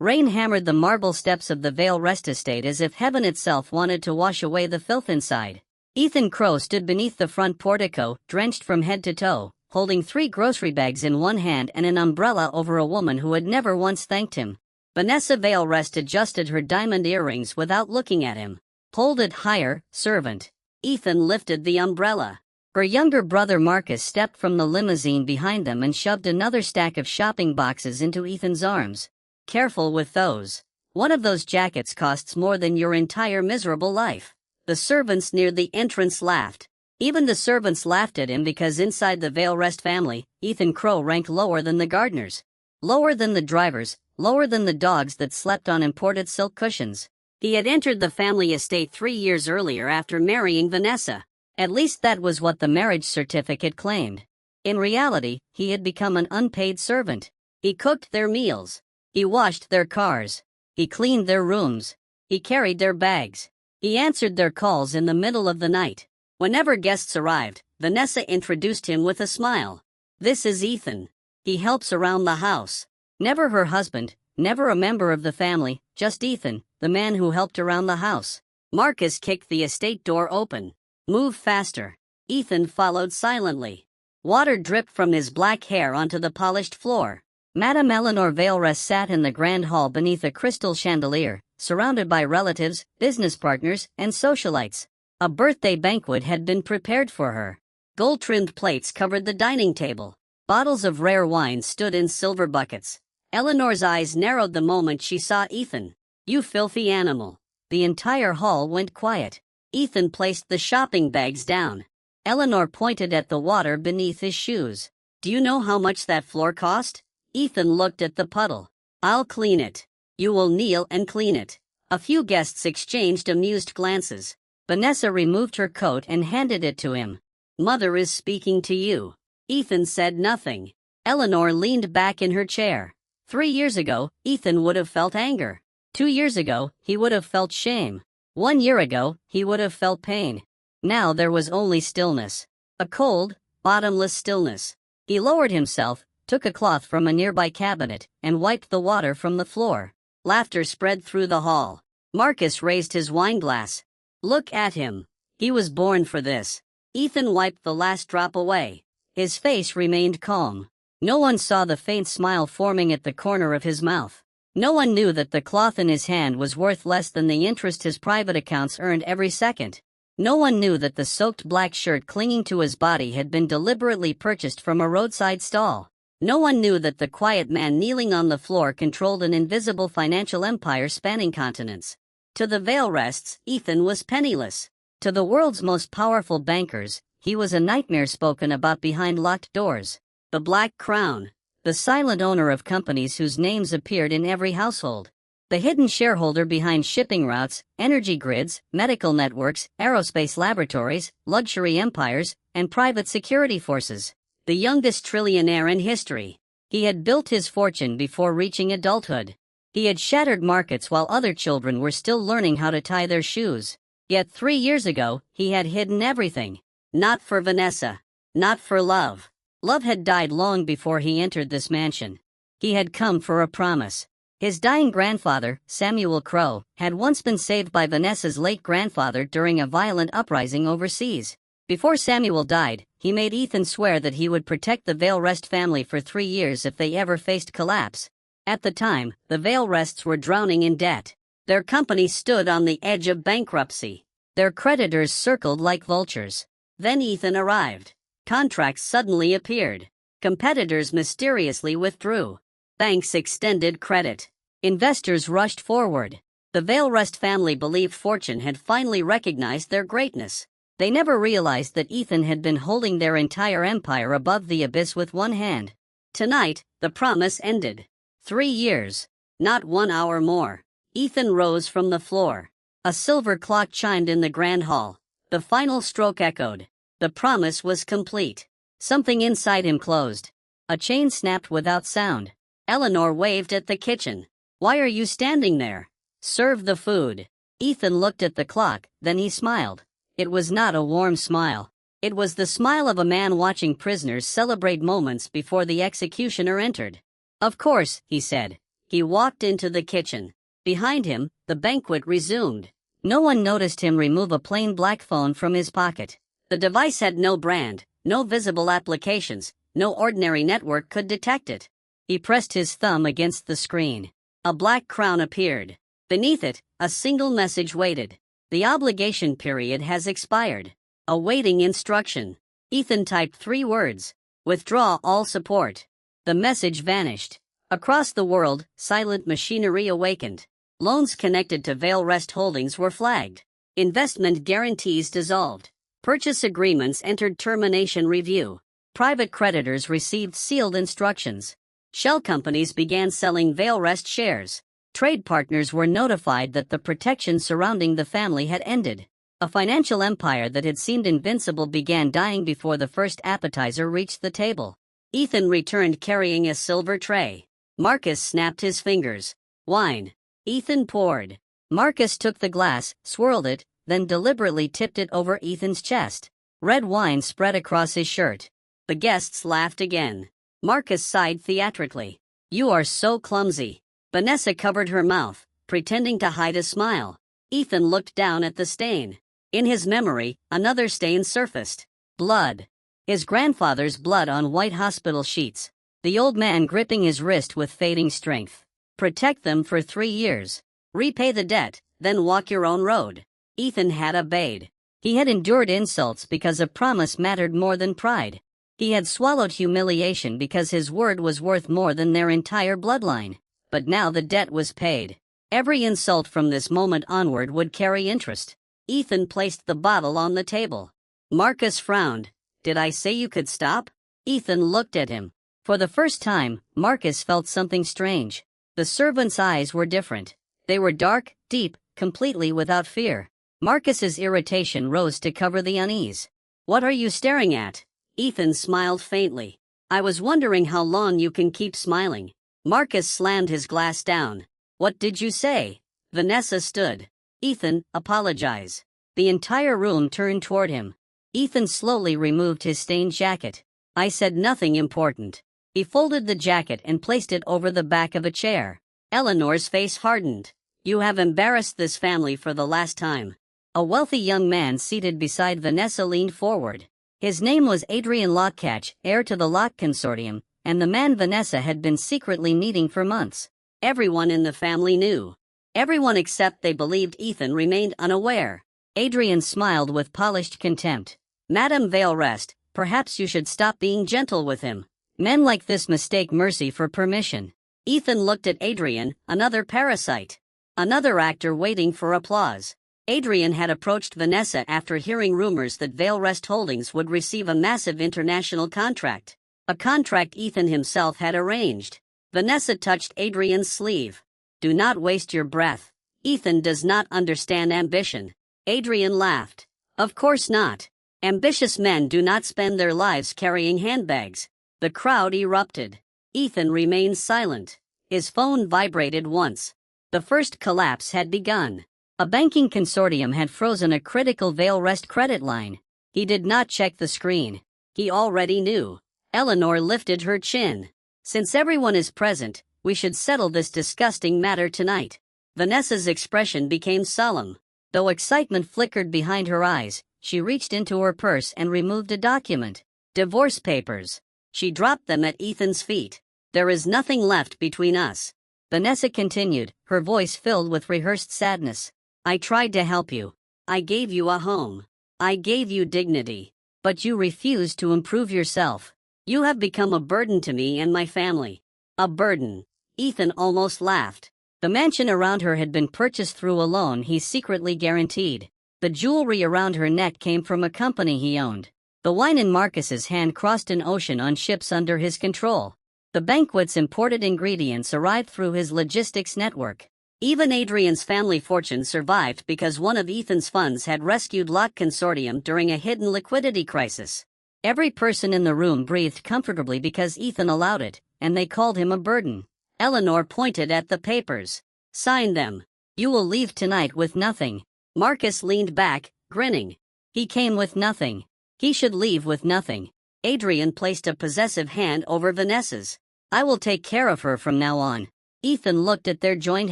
Rain hammered the marble steps of the Vale Rest estate as if heaven itself wanted to wash away the filth inside. Ethan Crow stood beneath the front portico, drenched from head to toe, holding 3 grocery bags in one hand and an umbrella over a woman who had never once thanked him. Vanessa Vale Rest adjusted her diamond earrings without looking at him. "Hold it higher, servant." Ethan lifted the umbrella. Her younger brother Marcus stepped from the limousine behind them and shoved another stack of shopping boxes into Ethan's arms. "Careful with those. One of those jackets costs more than your entire miserable life." The servants near the entrance laughed. Even the servants laughed at him because inside the Vale Rest family, Ethan Crow ranked lower than the gardeners. Lower than the drivers, lower than the dogs that slept on imported silk cushions. He had entered the family estate 3 years earlier after marrying Vanessa. At least that was what the marriage certificate claimed. In reality, he had become an unpaid servant. He cooked their meals. He washed their cars. He cleaned their rooms. He carried their bags. He answered their calls in the middle of the night. Whenever guests arrived, Vanessa introduced him with a smile. "This is Ethan. He helps around the house." Never her husband, never a member of the family, just Ethan, the man who helped around the house. Marcus kicked the estate door open. "Move faster." Ethan followed silently. Water dripped from his black hair onto the polished floor. Madame Eleanor Vale Rest sat in the grand hall beneath a crystal chandelier, surrounded by relatives, business partners, and socialites. A birthday banquet had been prepared for her. Gold-trimmed plates covered the dining table. Bottles of rare wine stood in silver buckets. Eleanor's eyes narrowed the moment she saw Ethan. "You filthy animal." The entire hall went quiet. Ethan placed the shopping bags down. Eleanor pointed at the water beneath his shoes. "Do you know how much that floor cost?" Ethan looked at the puddle. "I'll clean it." "You will kneel and clean it." A few guests exchanged amused glances. Vanessa removed her coat and handed it to him. "Mother is speaking to you." Ethan said nothing. Eleanor leaned back in her chair. 3 years ago, Ethan would have felt anger. 2 years ago, he would have felt shame. 1 year ago, he would have felt pain. Now there was only stillness. A cold, bottomless stillness. He lowered himself, took a cloth from a nearby cabinet, and wiped the water from the floor. Laughter spread through the hall. Marcus raised his wineglass. "Look at him. He was born for this." Ethan wiped the last drop away. His face remained calm. No one saw the faint smile forming at the corner of his mouth. No one knew that the cloth in his hand was worth less than the interest his private accounts earned every second. No one knew that the soaked black shirt clinging to his body had been deliberately purchased from a roadside stall. No one knew that the quiet man kneeling on the floor controlled an invisible financial empire spanning continents. To the Vale Rests, Ethan was penniless. To the world's most powerful bankers, he was a nightmare spoken about behind locked doors. The Black Crown. The silent owner of companies whose names appeared in every household. The hidden shareholder behind shipping routes, energy grids, medical networks, aerospace laboratories, luxury empires, and private security forces. The youngest trillionaire in history. He had built his fortune before reaching adulthood. He had shattered markets while other children were still learning how to tie their shoes. Yet 3 years ago, he had hidden everything. Not for Vanessa. Not for love. Love had died long before he entered this mansion. He had come for a promise. His dying grandfather, Samuel Crow, had once been saved by Vanessa's late grandfather during a violent uprising overseas. Before Samuel died, he made Ethan swear that he would protect the Vale Rest family for 3 years if they ever faced collapse. At the time, the Vale Rests were drowning in debt. Their company stood on the edge of bankruptcy. Their creditors circled like vultures. Then Ethan arrived. Contracts suddenly appeared. Competitors mysteriously withdrew. Banks extended credit. Investors rushed forward. The Vale Rest family believed fortune had finally recognized their greatness. They never realized that Ethan had been holding their entire empire above the abyss with one hand. Tonight, the promise ended. 3 years. Not 1 hour more. Ethan rose from the floor. A silver clock chimed in the grand hall. The final stroke echoed. The promise was complete. Something inside him closed. A chain snapped without sound. Eleanor waved at the kitchen. "Why are you standing there? Serve the food." Ethan looked at the clock, then he smiled. It was not a warm smile. It was the smile of a man watching prisoners celebrate moments before the executioner entered. "Of course," he said. He walked into the kitchen. Behind him, the banquet resumed. No one noticed him remove a plain black phone from his pocket. The device had no brand, no visible applications, no ordinary network could detect it. He pressed his thumb against the screen. A black crown appeared. Beneath it, a single message waited. The obligation period has expired. Awaiting instruction. Ethan typed 3 words. Withdraw all support. The message vanished. Across the world, silent machinery awakened. Loans connected to Veil Rest Holdings were flagged. Investment guarantees dissolved. Purchase agreements entered termination review. Private creditors received sealed instructions. Shell companies began selling Veil Rest shares. Trade partners were notified that the protection surrounding the family had ended. A financial empire that had seemed invincible began dying before the first appetizer reached the table. Ethan returned carrying a silver tray. Marcus snapped his fingers. Wine. Ethan poured. Marcus took the glass, swirled it, then deliberately tipped it over Ethan's chest. Red wine spread across his shirt. The guests laughed again. Marcus sighed theatrically. You are so clumsy. Vanessa covered her mouth, pretending to hide a smile. Ethan looked down at the stain. In his memory, another stain surfaced. Blood. His grandfather's blood on white hospital sheets. The old man gripping his wrist with fading strength. Protect them for 3 years. Repay the debt, then walk your own road. Ethan had obeyed. He had endured insults because a promise mattered more than pride. He had swallowed humiliation because his word was worth more than their entire bloodline. But now the debt was paid. Every insult from this moment onward would carry interest. Ethan placed the bottle on the table. Marcus frowned. Did I say you could stop? Ethan looked at him. For the first time, Marcus felt something strange. The servant's eyes were different. They were dark, deep, completely without fear. Marcus's irritation rose to cover the unease. What are you staring at? Ethan smiled faintly. I was wondering how long you can keep smiling. Marcus slammed his glass down. What did you say? Vanessa stood. Ethan, apologize. The entire room turned toward him. Ethan slowly removed his stained jacket. I said nothing important. He folded the jacket and placed it over the back of a chair. Eleanor's face hardened. You have embarrassed this family for the last time. A wealthy young man seated beside Vanessa leaned forward. His name was Adrian Lockcatch, heir to the Lock Consortium, and the man Vanessa had been secretly meeting for months. Everyone in the family knew. Everyone except they believed Ethan remained unaware. Adrian smiled with polished contempt. Madame Veil Rest, perhaps you should stop being gentle with him. Men like this mistake mercy for permission. Ethan looked at Adrian, another parasite. Another actor waiting for applause. Adrian had approached Vanessa after hearing rumors that Veil Rest Holdings would receive a massive international contract. A contract Ethan himself had arranged. Vanessa touched Adrian's sleeve. Do not waste your breath. Ethan does not understand ambition. Adrian laughed. Of course not. Ambitious men do not spend their lives carrying handbags. The crowd erupted. Ethan remained silent. His phone vibrated once. The first collapse had begun. A banking consortium had frozen a critical Veil Rest credit line. He did not check the screen. He already knew. Eleanor lifted her chin. Since everyone is present, we should settle this disgusting matter tonight. Vanessa's expression became solemn. Though excitement flickered behind her eyes, she reached into her purse and removed a document. Divorce papers. She dropped them at Ethan's feet. There is nothing left between us. Vanessa continued, her voice filled with rehearsed sadness. I tried to help you. I gave you a home. I gave you dignity. But you refused to improve yourself. You have become a burden to me and my family. A burden. Ethan almost laughed. The mansion around her had been purchased through a loan he secretly guaranteed. The jewelry around her neck came from a company he owned. The wine in Marcus's hand crossed an ocean on ships under his control. The banquet's imported ingredients arrived through his logistics network. Even Adrian's family fortune survived because one of Ethan's funds had rescued Lock Consortium during a hidden liquidity crisis. Every person in the room breathed comfortably because Ethan allowed it, and they called him a burden. Eleanor pointed at the papers. Sign them. You will leave tonight with nothing. Marcus leaned back, grinning. He came with nothing. He should leave with nothing. Adrian placed a possessive hand over Vanessa's. I will take care of her from now on. Ethan looked at their joined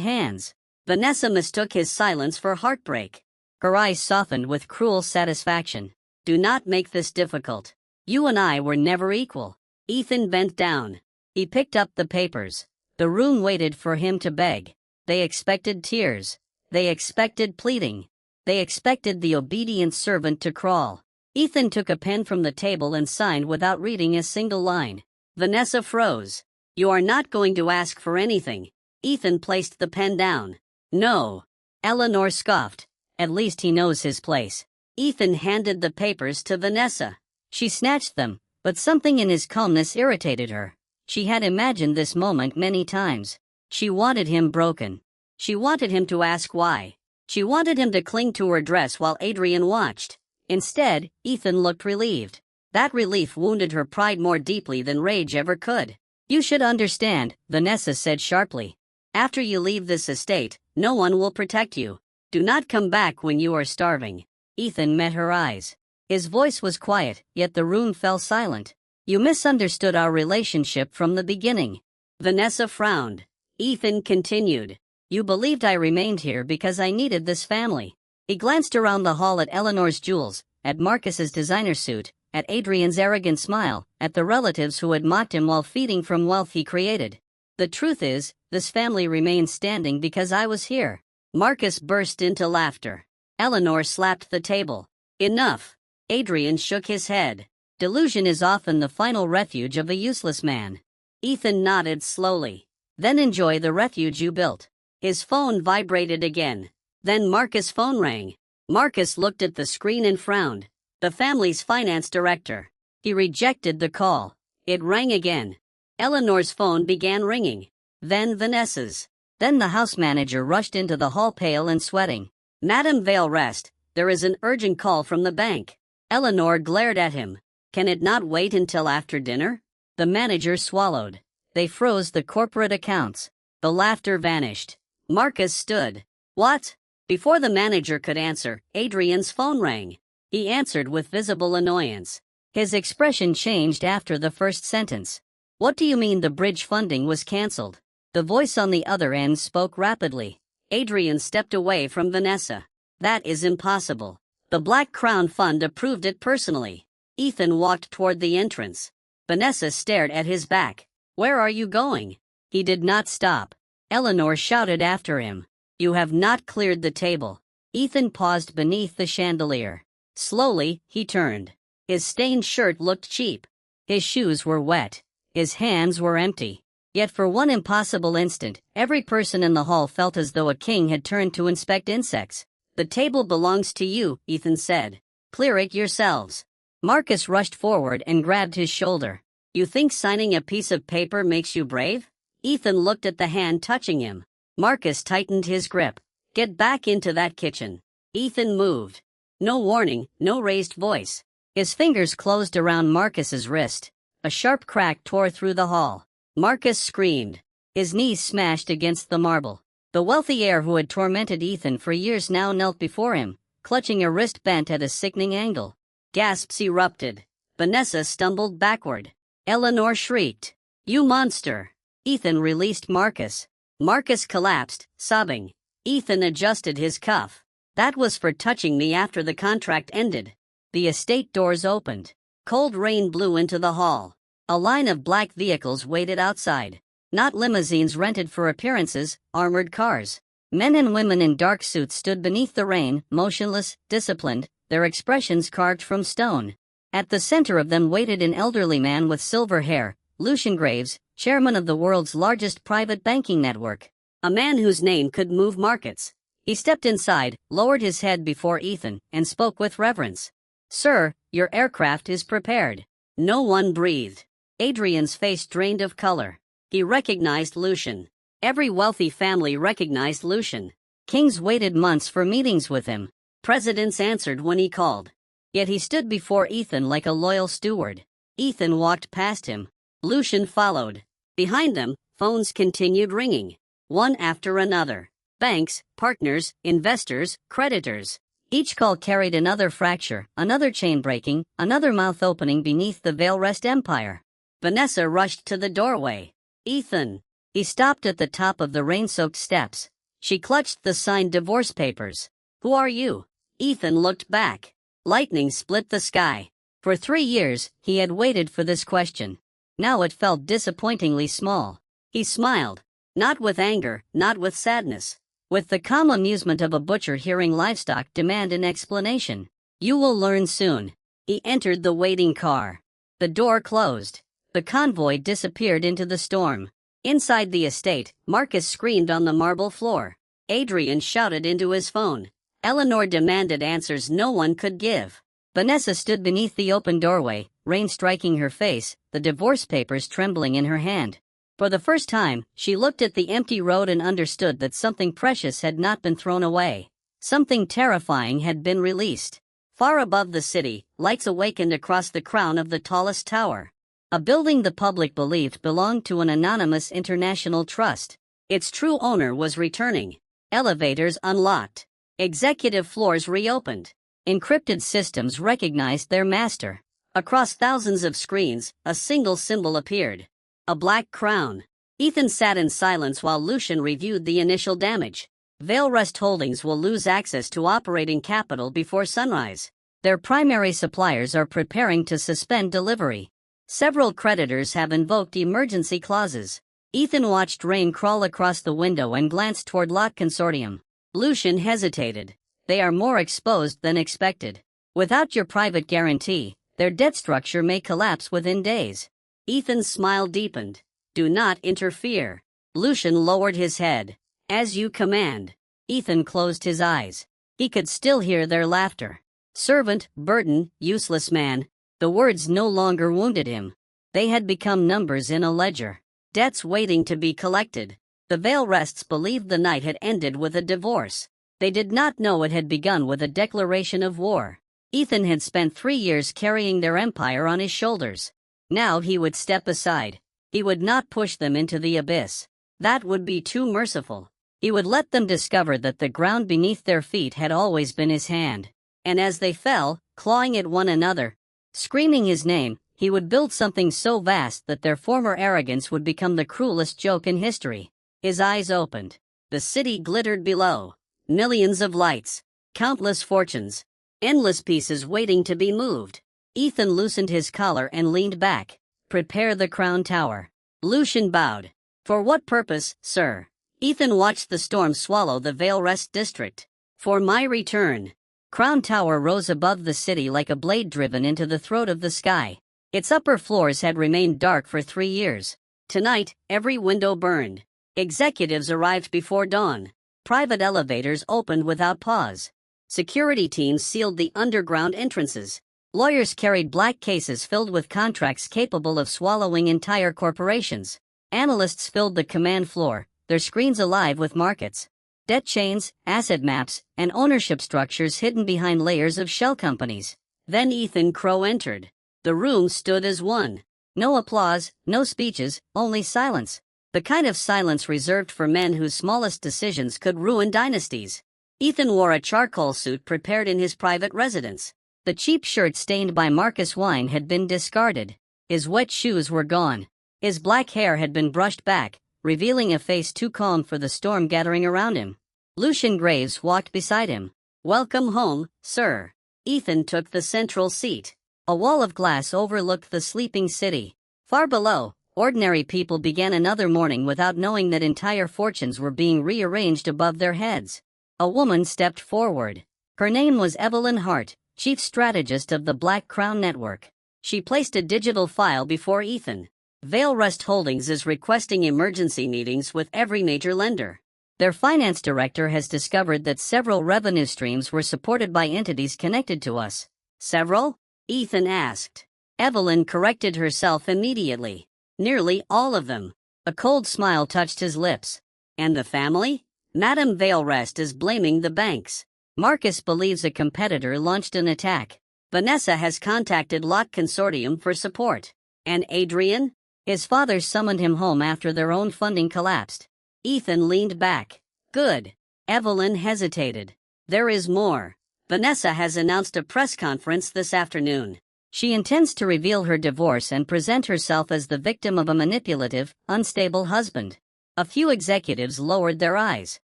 hands. Vanessa mistook his silence for heartbreak. Her eyes softened with cruel satisfaction. Do not make this difficult. You and I were never equal. Ethan bent down. He picked up the papers. The room waited for him to beg. They expected tears. They expected pleading. They expected the obedient servant to crawl. Ethan took a pen from the table and signed without reading a single line. Vanessa froze. You are not going to ask for anything. Ethan placed the pen down. No. Eleanor scoffed. At least he knows his place. Ethan handed the papers to Vanessa. She snatched them, but something in his calmness irritated her. She had imagined this moment many times. She wanted him broken. She wanted him to ask why. She wanted him to cling to her dress while Adrian watched. Instead, Ethan looked relieved. That relief wounded her pride more deeply than rage ever could. You should understand, Vanessa said sharply. After you leave this estate, no one will protect you. Do not come back when you are starving. Ethan met her eyes. His voice was quiet, yet the room fell silent. You misunderstood our relationship from the beginning. Vanessa frowned. Ethan continued. You believed I remained here because I needed this family. He glanced around the hall at Eleanor's jewels, at Marcus's designer suit, at Adrian's arrogant smile, at the relatives who had mocked him while feeding from wealth he created. The truth is, this family remained standing because I was here. Marcus burst into laughter. Eleanor slapped the table. Enough. Adrian shook his head. Delusion is often the final refuge of a useless man. Ethan nodded slowly. Then enjoy the refuge you built. His phone vibrated again. Then Marcus' phone rang. Marcus looked at the screen and frowned. The family's finance director. He rejected the call. It rang again. Eleanor's phone began ringing. Then Vanessa's. Then the house manager rushed into the hall pale and sweating. Madame Vale Rest, there is an urgent call from the bank. Eleanor glared at him. Can it not wait until after dinner? The manager swallowed. They froze the corporate accounts. The laughter vanished. Marcus stood. What? Before the manager could answer, Adrian's phone rang. He answered with visible annoyance. His expression changed after the first sentence. What do you mean the bridge funding was cancelled? The voice on the other end spoke rapidly. Adrian stepped away from Vanessa. That is impossible. The Black Crown Fund approved it personally. Ethan walked toward the entrance. Vanessa stared at his back. Where are you going? He did not stop. Eleanor shouted after him. You have not cleared the table. Ethan paused beneath the chandelier. Slowly, he turned. His stained shirt looked cheap. His shoes were wet. His hands were empty. Yet for one impossible instant, every person in the hall felt as though a king had turned to inspect insects. The table belongs to you, Ethan said. Clear it yourselves. Marcus rushed forward and grabbed his shoulder. You think signing a piece of paper makes you brave? Ethan looked at the hand touching him. Marcus tightened his grip. Get back into that kitchen. Ethan moved. No warning, no raised voice. His fingers closed around Marcus's wrist. A sharp crack tore through the hall. Marcus screamed. His knees smashed against the marble. The wealthy heir who had tormented Ethan for years now knelt before him, clutching a wrist bent at a sickening angle. Gasps erupted. Vanessa stumbled backward. Eleanor shrieked. You monster! Ethan released Marcus. Marcus collapsed, sobbing. Ethan adjusted his cuff. That was for touching me after the contract ended. The estate doors opened. Cold rain blew into the hall. A line of black vehicles waited outside. Not limousines rented for appearances, armored cars. Men and women in dark suits stood beneath the rain, motionless, disciplined, their expressions carved from stone. At the center of them waited an elderly man with silver hair, Lucian Graves, chairman of the world's largest private banking network. A man whose name could move markets. He stepped inside, lowered his head before Ethan, and spoke with reverence. Sir, your aircraft is prepared. No one breathed. Adrian's face drained of color. He recognized Lucian. Every wealthy family recognized Lucian. Kings waited months for meetings with him. Presidents answered when he called. Yet he stood before Ethan like a loyal steward. Ethan walked past him. Lucian followed. Behind them, phones continued ringing. One after another. Banks, partners, investors, creditors. Each call carried another fracture, another chain breaking, another mouth opening beneath the Vale Rest empire. Vanessa rushed to the doorway. Ethan. He stopped at the top of the rain-soaked steps. She clutched the signed divorce papers. "Who are you?" Ethan looked back. Lightning split the sky. For 3 years, he had waited for this question. Now it felt disappointingly small. He smiled. Not with anger, not with sadness. With the calm amusement of a butcher hearing livestock demand an explanation. "You will learn soon." He entered the waiting car. The door closed. The convoy disappeared into the storm. Inside the estate, Marcus screamed on the marble floor. Adrian shouted into his phone. Eleanor demanded answers no one could give. Vanessa stood beneath the open doorway, rain striking her face, the divorce papers trembling in her hand. For the first time, she looked at the empty road and understood that something precious had not been thrown away. Something terrifying had been released. Far above the city, lights awakened across the crown of the tallest tower. A building the public believed belonged to an anonymous international trust. Its true owner was returning. Elevators unlocked. Executive floors reopened. Encrypted systems recognized their master. Across thousands of screens, a single symbol appeared. A black crown. Ethan sat in silence while Lucian reviewed the initial damage. Vale Rest Holdings will lose access to operating capital before sunrise. Their primary suppliers are preparing to suspend delivery. Several creditors have invoked emergency clauses. Ethan watched rain crawl across the window and glanced toward Lot Consortium. Lucian hesitated. They are more exposed than expected. Without your private guarantee, their debt structure may collapse within days. Ethan's smile deepened. "Do not interfere." Lucian lowered his head. "As you command." Ethan closed his eyes. He could still hear their laughter. Servant, burden, useless man. The words no longer wounded him. They had become numbers in a ledger. Debts waiting to be collected. The Vale Rests believed the night had ended with a divorce. They did not know it had begun with a declaration of war. Ethan had spent 3 years carrying their empire on his shoulders. Now he would step aside. He would not push them into the abyss. That would be too merciful. He would let them discover that the ground beneath their feet had always been his hand. And as they fell, clawing at one another, screaming his name, he would build something so vast that their former arrogance would become the cruelest joke in history. His eyes opened. The city glittered below. Millions of lights. Countless fortunes. Endless pieces waiting to be moved. Ethan loosened his collar and leaned back. "Prepare the crown tower." Lucian bowed. "For what purpose, sir?" Ethan watched the storm swallow the Vale Rest district. "For my return." Crown Tower rose above the city like a blade driven into the throat of the sky. Its upper floors had remained dark for 3 years. Tonight, every window burned. Executives arrived before dawn. Private elevators opened without pause. Security teams sealed the underground entrances. Lawyers carried black cases filled with contracts capable of swallowing entire corporations. Analysts filled the command floor, their screens alive with markets, debt chains, asset maps, and ownership structures hidden behind layers of shell companies. Then Ethan Crow entered. The room stood as one. No applause, no speeches, only silence. The kind of silence reserved for men whose smallest decisions could ruin dynasties. Ethan wore a charcoal suit prepared in his private residence. The cheap shirt stained by Marcus wine had been discarded. His wet shoes were gone. His black hair had been brushed back, revealing a face too calm for the storm gathering around him. Lucian Graves walked beside him. "Welcome home, sir." Ethan took the central seat. A wall of glass overlooked the sleeping city. Far below, ordinary people began another morning without knowing that entire fortunes were being rearranged above their heads. A woman stepped forward. Her name was Evelyn Hart, chief strategist of the Black Crown Network. She placed a digital file before Ethan. Vale Rest Holdings is requesting emergency meetings with every major lender. Their finance director has discovered that several revenue streams were supported by entities connected to us. "Several?" Ethan asked. Evelyn corrected herself immediately. "Nearly all of them." A cold smile touched his lips. "And the family?" "Madame Vale Rest is blaming the banks. Marcus believes a competitor launched an attack. Vanessa has contacted Lot Consortium for support. And Adrian? His father summoned him home after their own funding collapsed." Ethan leaned back. "Good." Evelyn hesitated. "There is more. Vanessa has announced a press conference this afternoon. She intends to reveal her divorce and present herself as the victim of a manipulative, unstable husband. A few executives lowered their eyes.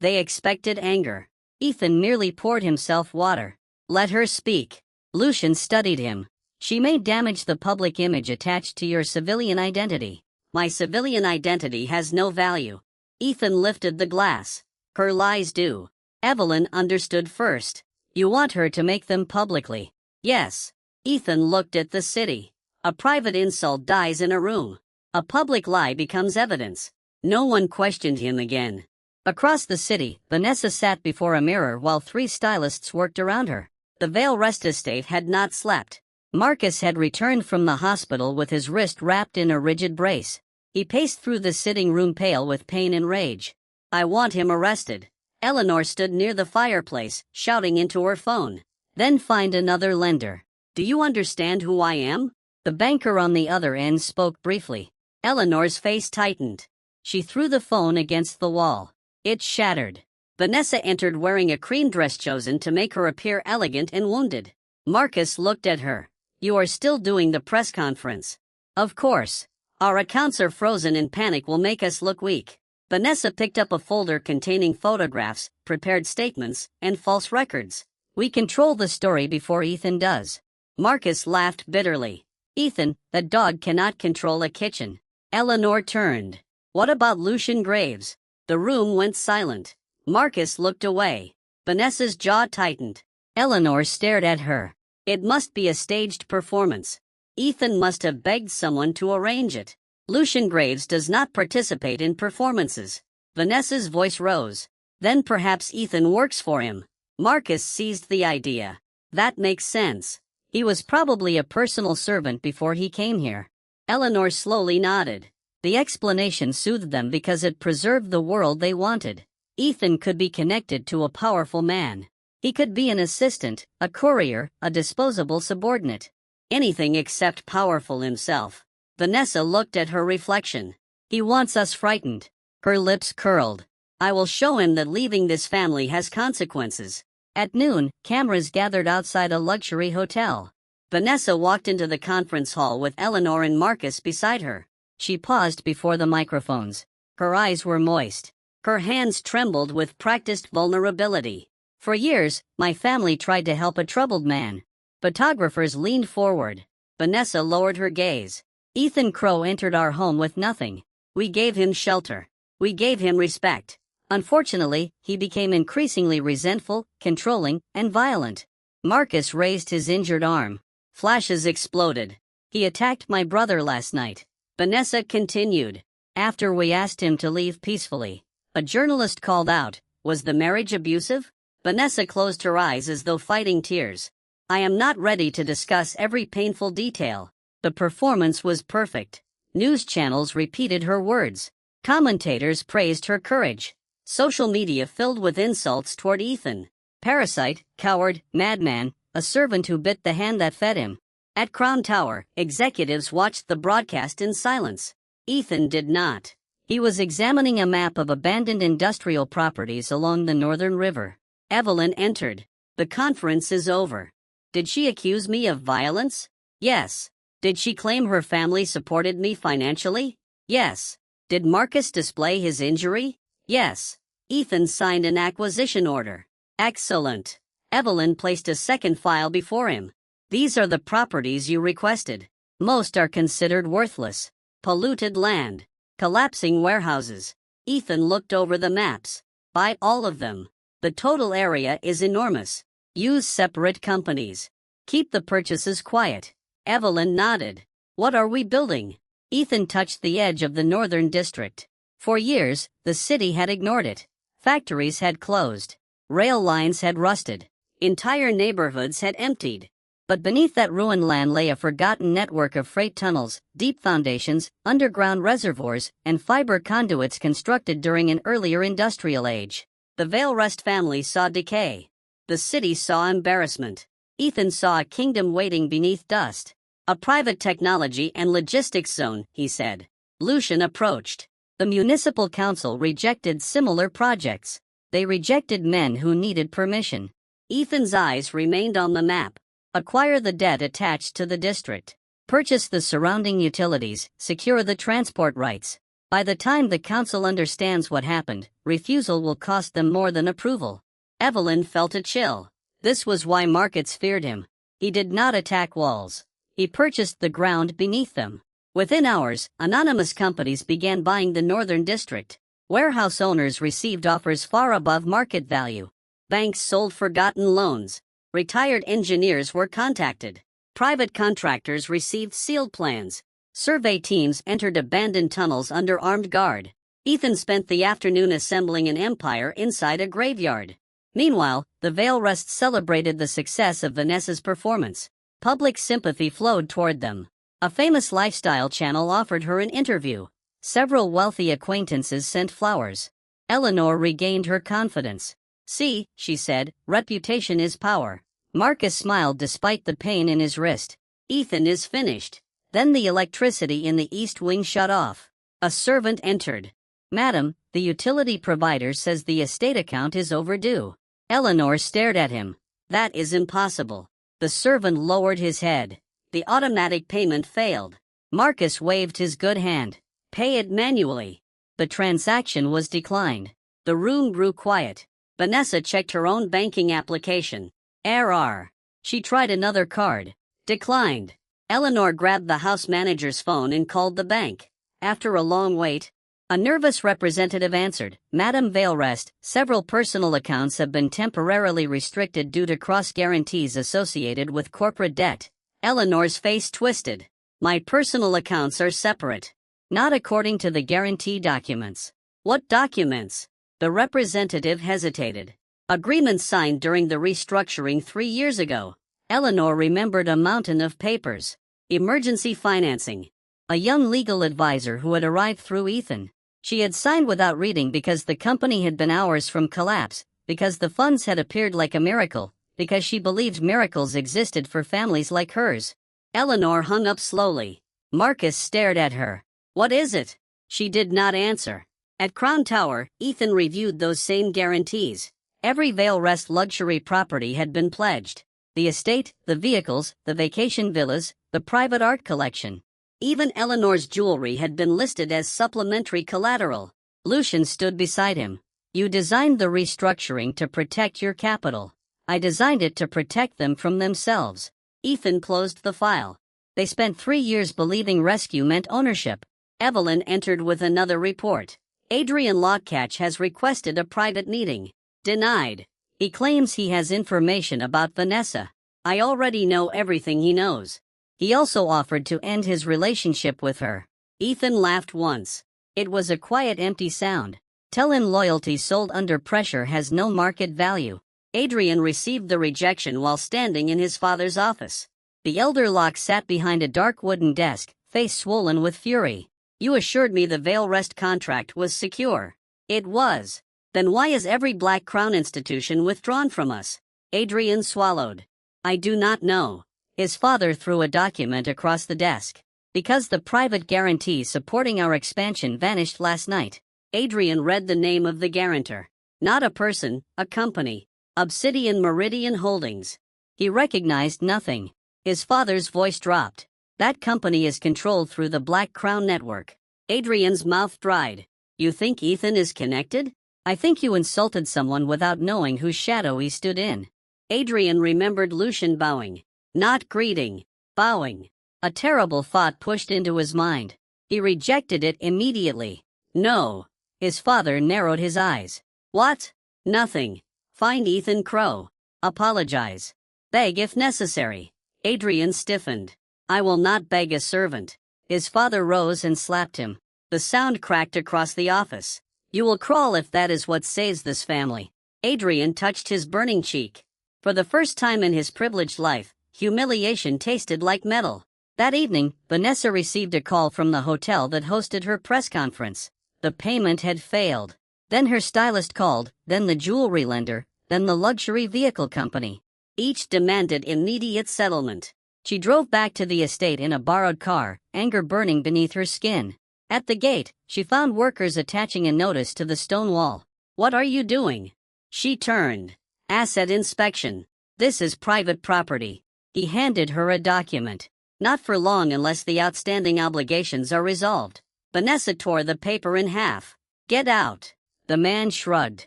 They expected anger. Ethan merely poured himself water. Let her speak. Lucian studied him. She may damage the public image attached to your civilian identity. My civilian identity has no value. Ethan lifted the glass. Her lies do. Evelyn understood first. You want her to make them publicly. Yes. Ethan looked at the city. A private insult dies in a room. A public lie becomes evidence. No one questioned him again. Across the city, Vanessa sat before a mirror while 3 stylists worked around her. The Vale Rest estate had not slept. Marcus had returned from the hospital with his wrist wrapped in a rigid brace. He paced through the sitting room pale with pain and rage. I want him arrested. Eleanor stood near the fireplace, shouting into her phone. Then find another lender. Do you understand who I am? The banker on the other end spoke briefly. Eleanor's face tightened. She threw the phone against the wall. It shattered. Vanessa entered wearing a cream dress chosen to make her appear elegant and wounded. Marcus looked at her. You are still doing the press conference. Of course. Our accounts are frozen and panic will make us look weak. Vanessa picked up a folder containing photographs, prepared statements, and false records. We control the story before Ethan does. Marcus laughed bitterly. Ethan, the dog cannot control a kitchen. Eleanor turned. What about Lucian Graves? The room went silent. Marcus looked away. Vanessa's jaw tightened. Eleanor stared at her. It must be a staged performance. Ethan must have begged someone to arrange it. Lucian Graves does not participate in performances. Vanessa's voice rose. Then perhaps Ethan works for him. Marcus seized the idea. That makes sense. He was probably a personal servant before he came here. Eleanor slowly nodded. The explanation soothed them because it preserved the world they wanted. Ethan could be connected to a powerful man. He could be an assistant, a courier, a disposable subordinate. Anything except powerful himself. Vanessa looked at her reflection. He wants us frightened. Her lips curled. I will show him that leaving this family has consequences. At noon, cameras gathered outside a luxury hotel. Vanessa walked into the conference hall with Eleanor and Marcus beside her. She paused before the microphones. Her eyes were moist. Her hands trembled with practiced vulnerability. For years, my family tried to help a troubled man. Photographers leaned forward. Vanessa lowered her gaze. Ethan Crow entered our home with nothing. We gave him shelter. We gave him respect. Unfortunately, he became increasingly resentful, controlling, and violent. Marcus raised his injured arm. Flashes exploded. He attacked my brother last night. Vanessa continued. After we asked him to leave peacefully, a journalist called out, was the marriage abusive? Vanessa closed her eyes as though fighting tears. I am not ready to discuss every painful detail. The performance was perfect. News channels repeated her words. Commentators praised her courage. Social media filled with insults toward Ethan. Parasite, coward, madman, a servant who bit the hand that fed him. At Crown Tower, executives watched the broadcast in silence. Ethan did not. He was examining a map of abandoned industrial properties along the Northern River. Evelyn entered. The conference is over. Did she accuse me of violence? Yes. Did she claim her family supported me financially? Yes. Did Marcus display his injury? Yes. Ethan signed an acquisition order. Excellent. Evelyn placed a second file before him. These are the properties you requested. Most are considered worthless. Polluted land. Collapsing warehouses. Ethan looked over the maps. Buy all of them. The total area is enormous. Use separate companies. Keep the purchases quiet. Evelyn nodded. What are we building? Ethan touched the edge of the northern district. For years, the city had ignored it. Factories had closed. Rail lines had rusted. Entire neighborhoods had emptied. But beneath that ruined land lay a forgotten network of freight tunnels, deep foundations, underground reservoirs, and fiber conduits constructed during an earlier industrial age. The Vale Rest family saw decay. The city saw embarrassment. Ethan saw a kingdom waiting beneath dust. A private technology and logistics zone, he said. Lucian approached. The municipal council rejected similar projects. They rejected men who needed permission. Ethan's eyes remained on the map. Acquire the debt attached to the district. Purchase the surrounding utilities, secure the transport rights. By the time the council understands what happened, refusal will cost them more than approval. Evelyn felt a chill. This was why markets feared him. He did not attack walls. He purchased the ground beneath them. Within hours, anonymous companies began buying the Northern District. Warehouse owners received offers far above market value. Banks sold forgotten loans. Retired engineers were contacted. Private contractors received sealed plans. Survey teams entered abandoned tunnels under armed guard. Ethan spent the afternoon assembling an empire inside a graveyard. Meanwhile, the Vale Rest celebrated the success of Vanessa's performance. Public sympathy flowed toward them. A famous lifestyle channel offered her an interview. Several wealthy acquaintances sent flowers. Eleanor regained her confidence. "See," she said, "reputation is power." Marcus smiled despite the pain in his wrist. "Ethan is finished." Then the electricity in the east wing shut off. A servant entered. "Madam, the utility provider says the estate account is overdue." Eleanor stared at him. "That is impossible." The servant lowered his head. The automatic payment failed. Marcus waved his good hand. "Pay it manually." The transaction was declined. The room grew quiet. Vanessa checked her own banking application. Error. She tried another card. Declined. Eleanor grabbed the house manager's phone and called the bank. After a long wait, a nervous representative answered, "Madam Valerest, several personal accounts have been temporarily restricted due to cross-guarantees associated with corporate debt." Eleanor's face twisted. "My personal accounts are separate." "Not according to the guarantee documents." "What documents?" The representative hesitated. "Agreements signed during the restructuring 3 years ago." Eleanor remembered a mountain of papers. Emergency financing. A young legal advisor who had arrived through Ethan. She had signed without reading because the company had been hours from collapse, because the funds had appeared like a miracle, because she believed miracles existed for families like hers. Eleanor hung up slowly. Marcus stared at her. "What is it?" She did not answer. At Crown Tower, Ethan reviewed those same guarantees. Every Vale Rest luxury property had been pledged. The estate, the vehicles, the vacation villas, the private art collection. Even Eleanor's jewelry had been listed as supplementary collateral. Lucian stood beside him. "You designed the restructuring to protect your capital. I designed it to protect them from themselves." Ethan closed the file. They spent 3 years believing rescue meant ownership. Evelyn entered with another report. "Adrian Lockcatch has requested a private meeting." Denied. "He claims he has information about Vanessa. I already know everything he knows." He also offered to end his relationship with her. Ethan laughed once. It was a quiet, empty sound. "Tell him loyalty sold under pressure has no market value." Adrian received the rejection while standing in his father's office. The elder Locke sat behind a dark wooden desk, face swollen with fury. "You assured me the Vale Rest contract was secure." "It was." "Then why is every Black Crown institution withdrawn from us?" Adrian swallowed. "I do not know." His father threw a document across the desk. "Because the private guarantee supporting our expansion vanished last night." Adrian read the name of the guarantor. Not a person, a company. Obsidian Meridian Holdings. He recognized nothing. His father's voice dropped. "That company is controlled through the Black Crown network." Adrian's mouth dried. "You think Ethan is connected?" "I think you insulted someone without knowing whose shadow he stood in." Adrian remembered Lucian bowing. Not greeting, bowing. A terrible thought pushed into his mind. He rejected it immediately. "No." His father narrowed his eyes. "What?" "Nothing. Find Ethan Crow. Apologize. Beg if necessary." Adrian stiffened. "I will not beg a servant." His father rose and slapped him. The sound cracked across the office. "You will crawl if that is what saves this family." Adrian touched his burning cheek. For the first time in his privileged life, humiliation tasted like metal. That evening, Vanessa received a call from the hotel that hosted her press conference. The payment had failed. Then her stylist called, then the jewelry lender, then the luxury vehicle company. Each demanded immediate settlement. She drove back to the estate in a borrowed car, anger burning beneath her skin. At the gate, she found workers attaching a notice to the stone wall. "What are you doing?" She turned. "Asset inspection. This is private property." He handed her a document. "Not for long unless the outstanding obligations are resolved." Vanessa tore the paper in half. Get out. The man shrugged.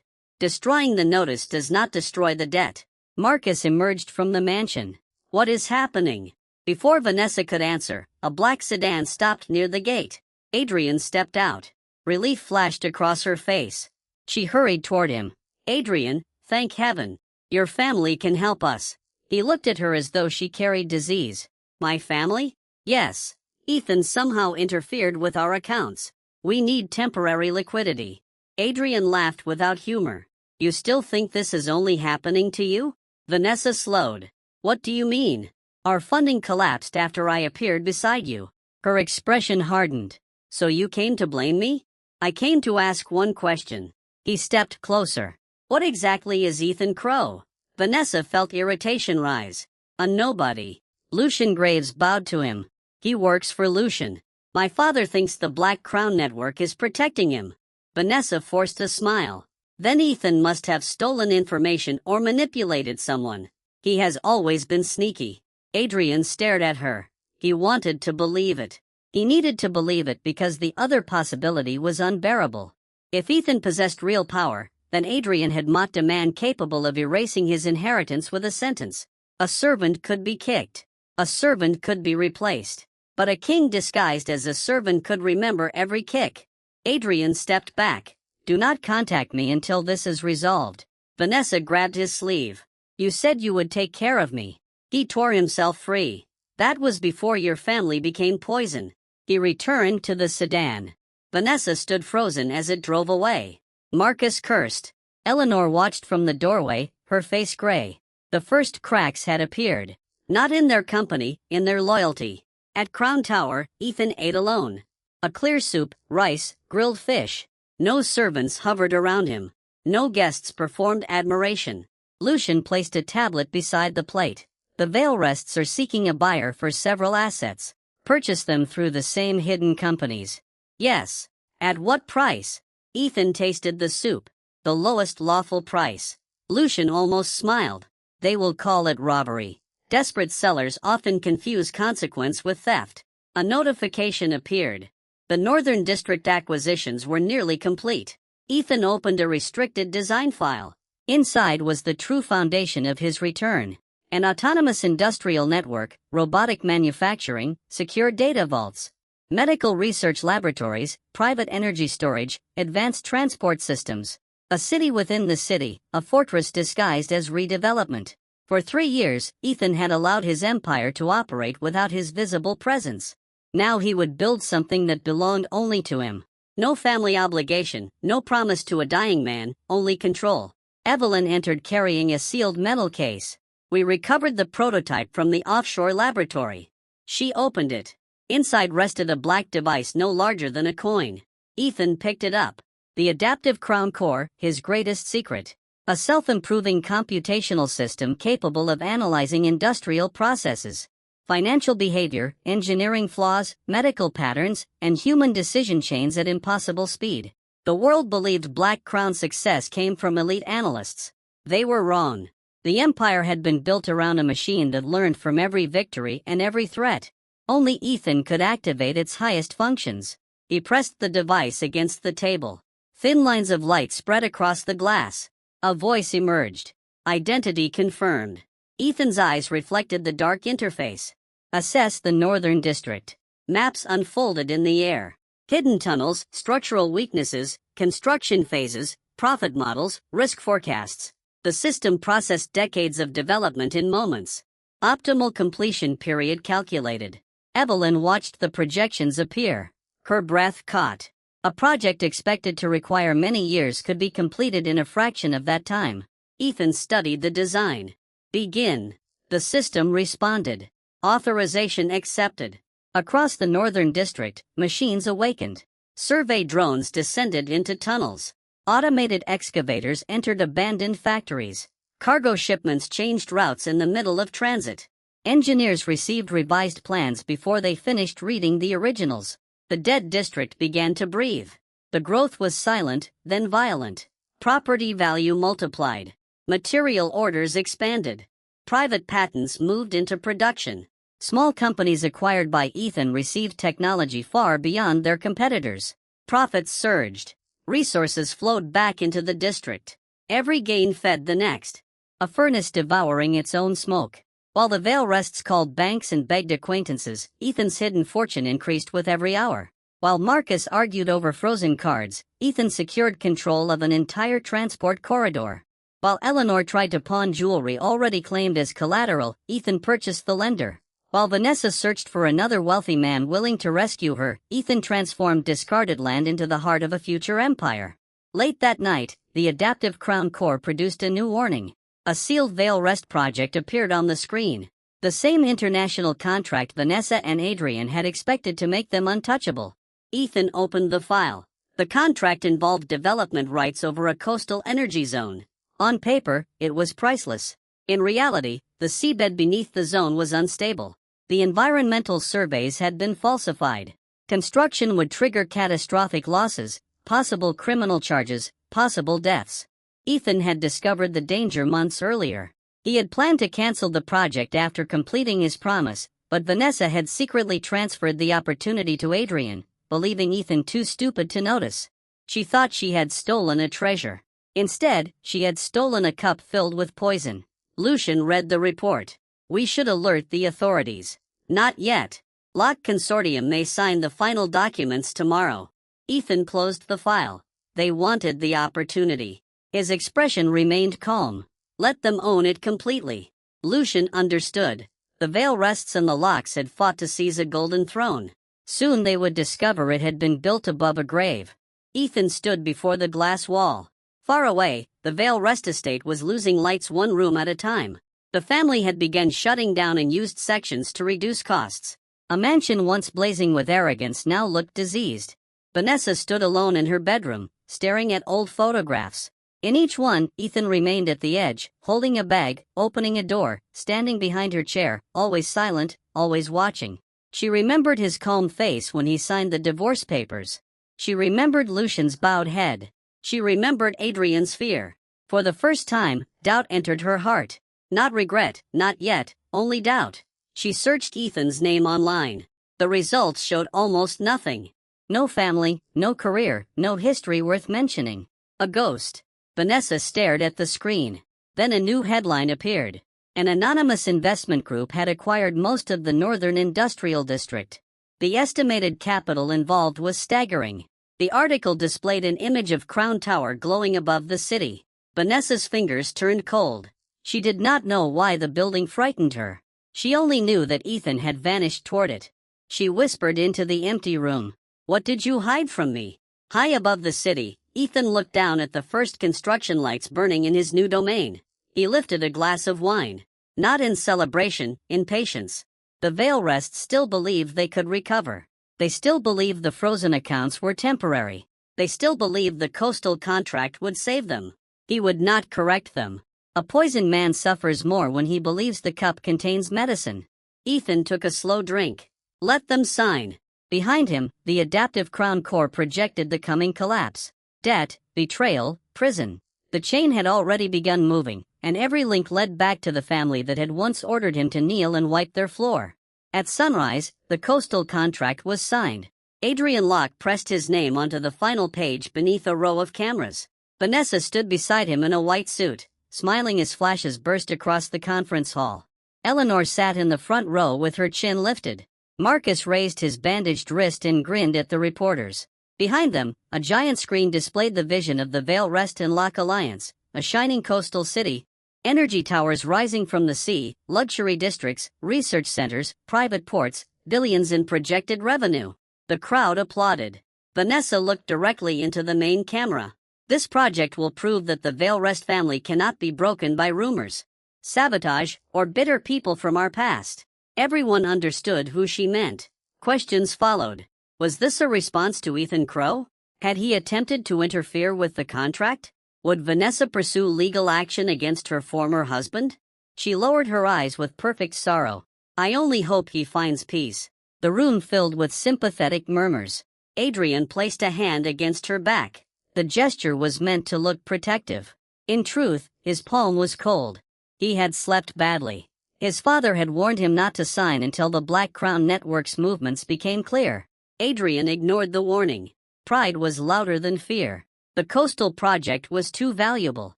Destroying the notice does not destroy the debt. Marcus emerged from the mansion. What is happening? Before Vanessa could answer, a black sedan stopped near the gate. Adrian stepped out. Relief flashed across her face. She hurried toward him. Adrian, thank heaven. Your family can help us. He looked at her as though she carried disease. My family? Yes. Ethan somehow interfered with our accounts. We need temporary liquidity. Adrian laughed without humor. You still think this is only happening to you? Vanessa slowed. What do you mean? Our funding collapsed after I appeared beside you. Her expression hardened. So you came to blame me? I came to ask one question. He stepped closer. What exactly is Ethan Crow? Vanessa felt irritation rise. A nobody. Lucian Graves bowed to him. He works for Lucian. My father thinks the Black Crown Network is protecting him. Vanessa forced a smile. Then Ethan must have stolen information or manipulated someone. He has always been sneaky. Adrian stared at her. He wanted to believe it. He needed to believe it because the other possibility was unbearable. If Ethan possessed real power, then Adrian had mocked a man capable of erasing his inheritance with a sentence. A servant could be kicked. A servant could be replaced. But a king disguised as a servant could remember every kick. Adrian stepped back. Do not contact me until this is resolved. Vanessa grabbed his sleeve. You said you would take care of me. He tore himself free. That was before your family became poison. He returned to the sedan. Vanessa stood frozen as it drove away. Marcus cursed. Eleanor watched from the doorway, her face gray. The first cracks had appeared. Not in their company, in their loyalty. At Crown Tower, Ethan ate alone. A clear soup, rice, grilled fish. No servants hovered around him. No guests performed admiration. Lucian placed a tablet beside the plate. The Veil Rests are seeking a buyer for several assets. Purchase them through the same hidden companies. Yes. At what price? Ethan tasted the soup. The lowest lawful price. Lucian almost smiled. They will call it robbery. Desperate sellers often confuse consequence with theft. A notification appeared. The Northern District acquisitions were nearly complete. Ethan opened a restricted design file. Inside was the true foundation of his return. An autonomous industrial network, robotic manufacturing, secure data vaults, medical research laboratories, private energy storage, advanced transport systems. A city within the city, a fortress disguised as redevelopment. For 3 years, Ethan had allowed his empire to operate without his visible presence. Now he would build something that belonged only to him. No family obligation, no promise to a dying man, only control. Evelyn entered carrying a sealed metal case. We recovered the prototype from the offshore laboratory. She opened it. Inside rested a black device no larger than a coin. Ethan picked it up. The adaptive crown core, his greatest secret. A self-improving computational system capable of analyzing industrial processes, financial behavior, engineering flaws, medical patterns, and human decision chains at impossible speed. The world believed Black Crown's success came from elite analysts. They were wrong. The empire had been built around a machine that learned from every victory and every threat. Only Ethan could activate its highest functions. He pressed the device against the table. Thin lines of light spread across the glass. A voice emerged. Identity confirmed. Ethan's eyes reflected the dark interface. Assess the Northern District. Maps unfolded in the air. Hidden tunnels, structural weaknesses, construction phases, profit models, risk forecasts. The system processed decades of development in moments. Optimal completion period calculated. Evelyn watched the projections appear. Her breath caught. A project expected to require many years could be completed in a fraction of that time. Ethan studied the design. Begin. The system responded. Authorization accepted. Across the Northern District, machines awakened. Survey drones descended into tunnels. Automated excavators entered abandoned factories. Cargo shipments changed routes in the middle of transit. Engineers received revised plans before they finished reading the originals. The dead district began to breathe. The growth was silent, then violent. Property value multiplied. Material orders expanded. Private patents moved into production. Small companies acquired by Ethan received technology far beyond their competitors. Profits surged. Resources flowed back into the district. Every gain fed the next. A furnace devouring its own smoke. While the Vale Rests called banks and begged acquaintances, Ethan's hidden fortune increased with every hour. While Marcus argued over frozen cards, Ethan secured control of an entire transport corridor. While Eleanor tried to pawn jewelry already claimed as collateral, Ethan purchased the lender. While Vanessa searched for another wealthy man willing to rescue her, Ethan transformed discarded land into the heart of a future empire. Late that night, the adaptive Crown Core produced a new warning. A sealed Vale Rest project appeared on the screen. The same international contract Vanessa and Adrian had expected to make them untouchable. Ethan opened the file. The contract involved development rights over a coastal energy zone. On paper, it was priceless. In reality, the seabed beneath the zone was unstable. The environmental surveys had been falsified. Construction would trigger catastrophic losses, possible criminal charges, possible deaths. Ethan had discovered the danger months earlier. He had planned to cancel the project after completing his promise, but Vanessa had secretly transferred the opportunity to Adrian, believing Ethan too stupid to notice. She thought she had stolen a treasure. Instead, she had stolen a cup filled with poison. Lucian read the report. We should alert the authorities. Not yet. Lock Consortium may sign the final documents tomorrow. Ethan closed the file. They wanted the opportunity. His expression remained calm. Let them own it completely. Lucian understood. The Vale Rests and the Locks had fought to seize a golden throne. Soon they would discover it had been built above a grave. Ethan stood before the glass wall. Far away, the Vale Rest estate was losing lights one room at a time. The family had begun shutting down and used sections to reduce costs. A mansion once blazing with arrogance now looked diseased. Vanessa stood alone in her bedroom, staring at old photographs. In each one, Ethan remained at the edge, holding a bag, opening a door, standing behind her chair, always silent, always watching. She remembered his calm face when he signed the divorce papers. She remembered Lucian's bowed head. She remembered Adrian's fear. For the first time, doubt entered her heart. Not regret, not yet, only doubt. She searched Ethan's name online. The results showed almost nothing. No family, no career, no history worth mentioning. A ghost. Vanessa stared at the screen. Then a new headline appeared. An anonymous investment group had acquired most of the northern industrial district. The estimated capital involved was staggering. The article displayed an image of Crown Tower glowing above the city. Vanessa's fingers turned cold. She did not know why the building frightened her. She only knew that Ethan had vanished toward it. She whispered into the empty room. What did you hide from me? High above the city, Ethan looked down at the first construction lights burning in his new domain. He lifted a glass of wine. Not in celebration, in patience. The Vale Rests still believed they could recover. They still believed the frozen accounts were temporary. They still believed the coastal contract would save them. He would not correct them. A poisoned man suffers more when he believes the cup contains medicine. Ethan took a slow drink. Let them sign. Behind him, the adaptive Crown Core projected the coming collapse. Debt, betrayal, prison. The chain had already begun moving, and every link led back to the family that had once ordered him to kneel and wipe their floor. At sunrise, the coastal contract was signed. Adrian Locke pressed his name onto the final page beneath a row of cameras. Vanessa stood beside him in a white suit, smiling as flashes burst across the conference hall. Eleanor sat in the front row with her chin lifted. Marcus raised his bandaged wrist and grinned at the reporters. Behind them, a giant screen displayed the vision of the Vale Rest and Locke Alliance, a shining coastal city. Energy towers rising from the sea, luxury districts, research centers, private ports, billions in projected revenue. The crowd applauded. Vanessa looked directly into the main camera. This project will prove that the Vale Rest family cannot be broken by rumors, sabotage, or bitter people from our past. Everyone understood who she meant. Questions followed. Was this a response to Ethan Crow? Had he attempted to interfere with the contract? Would Vanessa pursue legal action against her former husband? She lowered her eyes with perfect sorrow. I only hope he finds peace. The room filled with sympathetic murmurs. Adrian placed a hand against her back. The gesture was meant to look protective. In truth, his palm was cold. He had slept badly. His father had warned him not to sign until the Black Crown Network's movements became clear. Adrian ignored the warning. Pride was louder than fear. The coastal project was too valuable.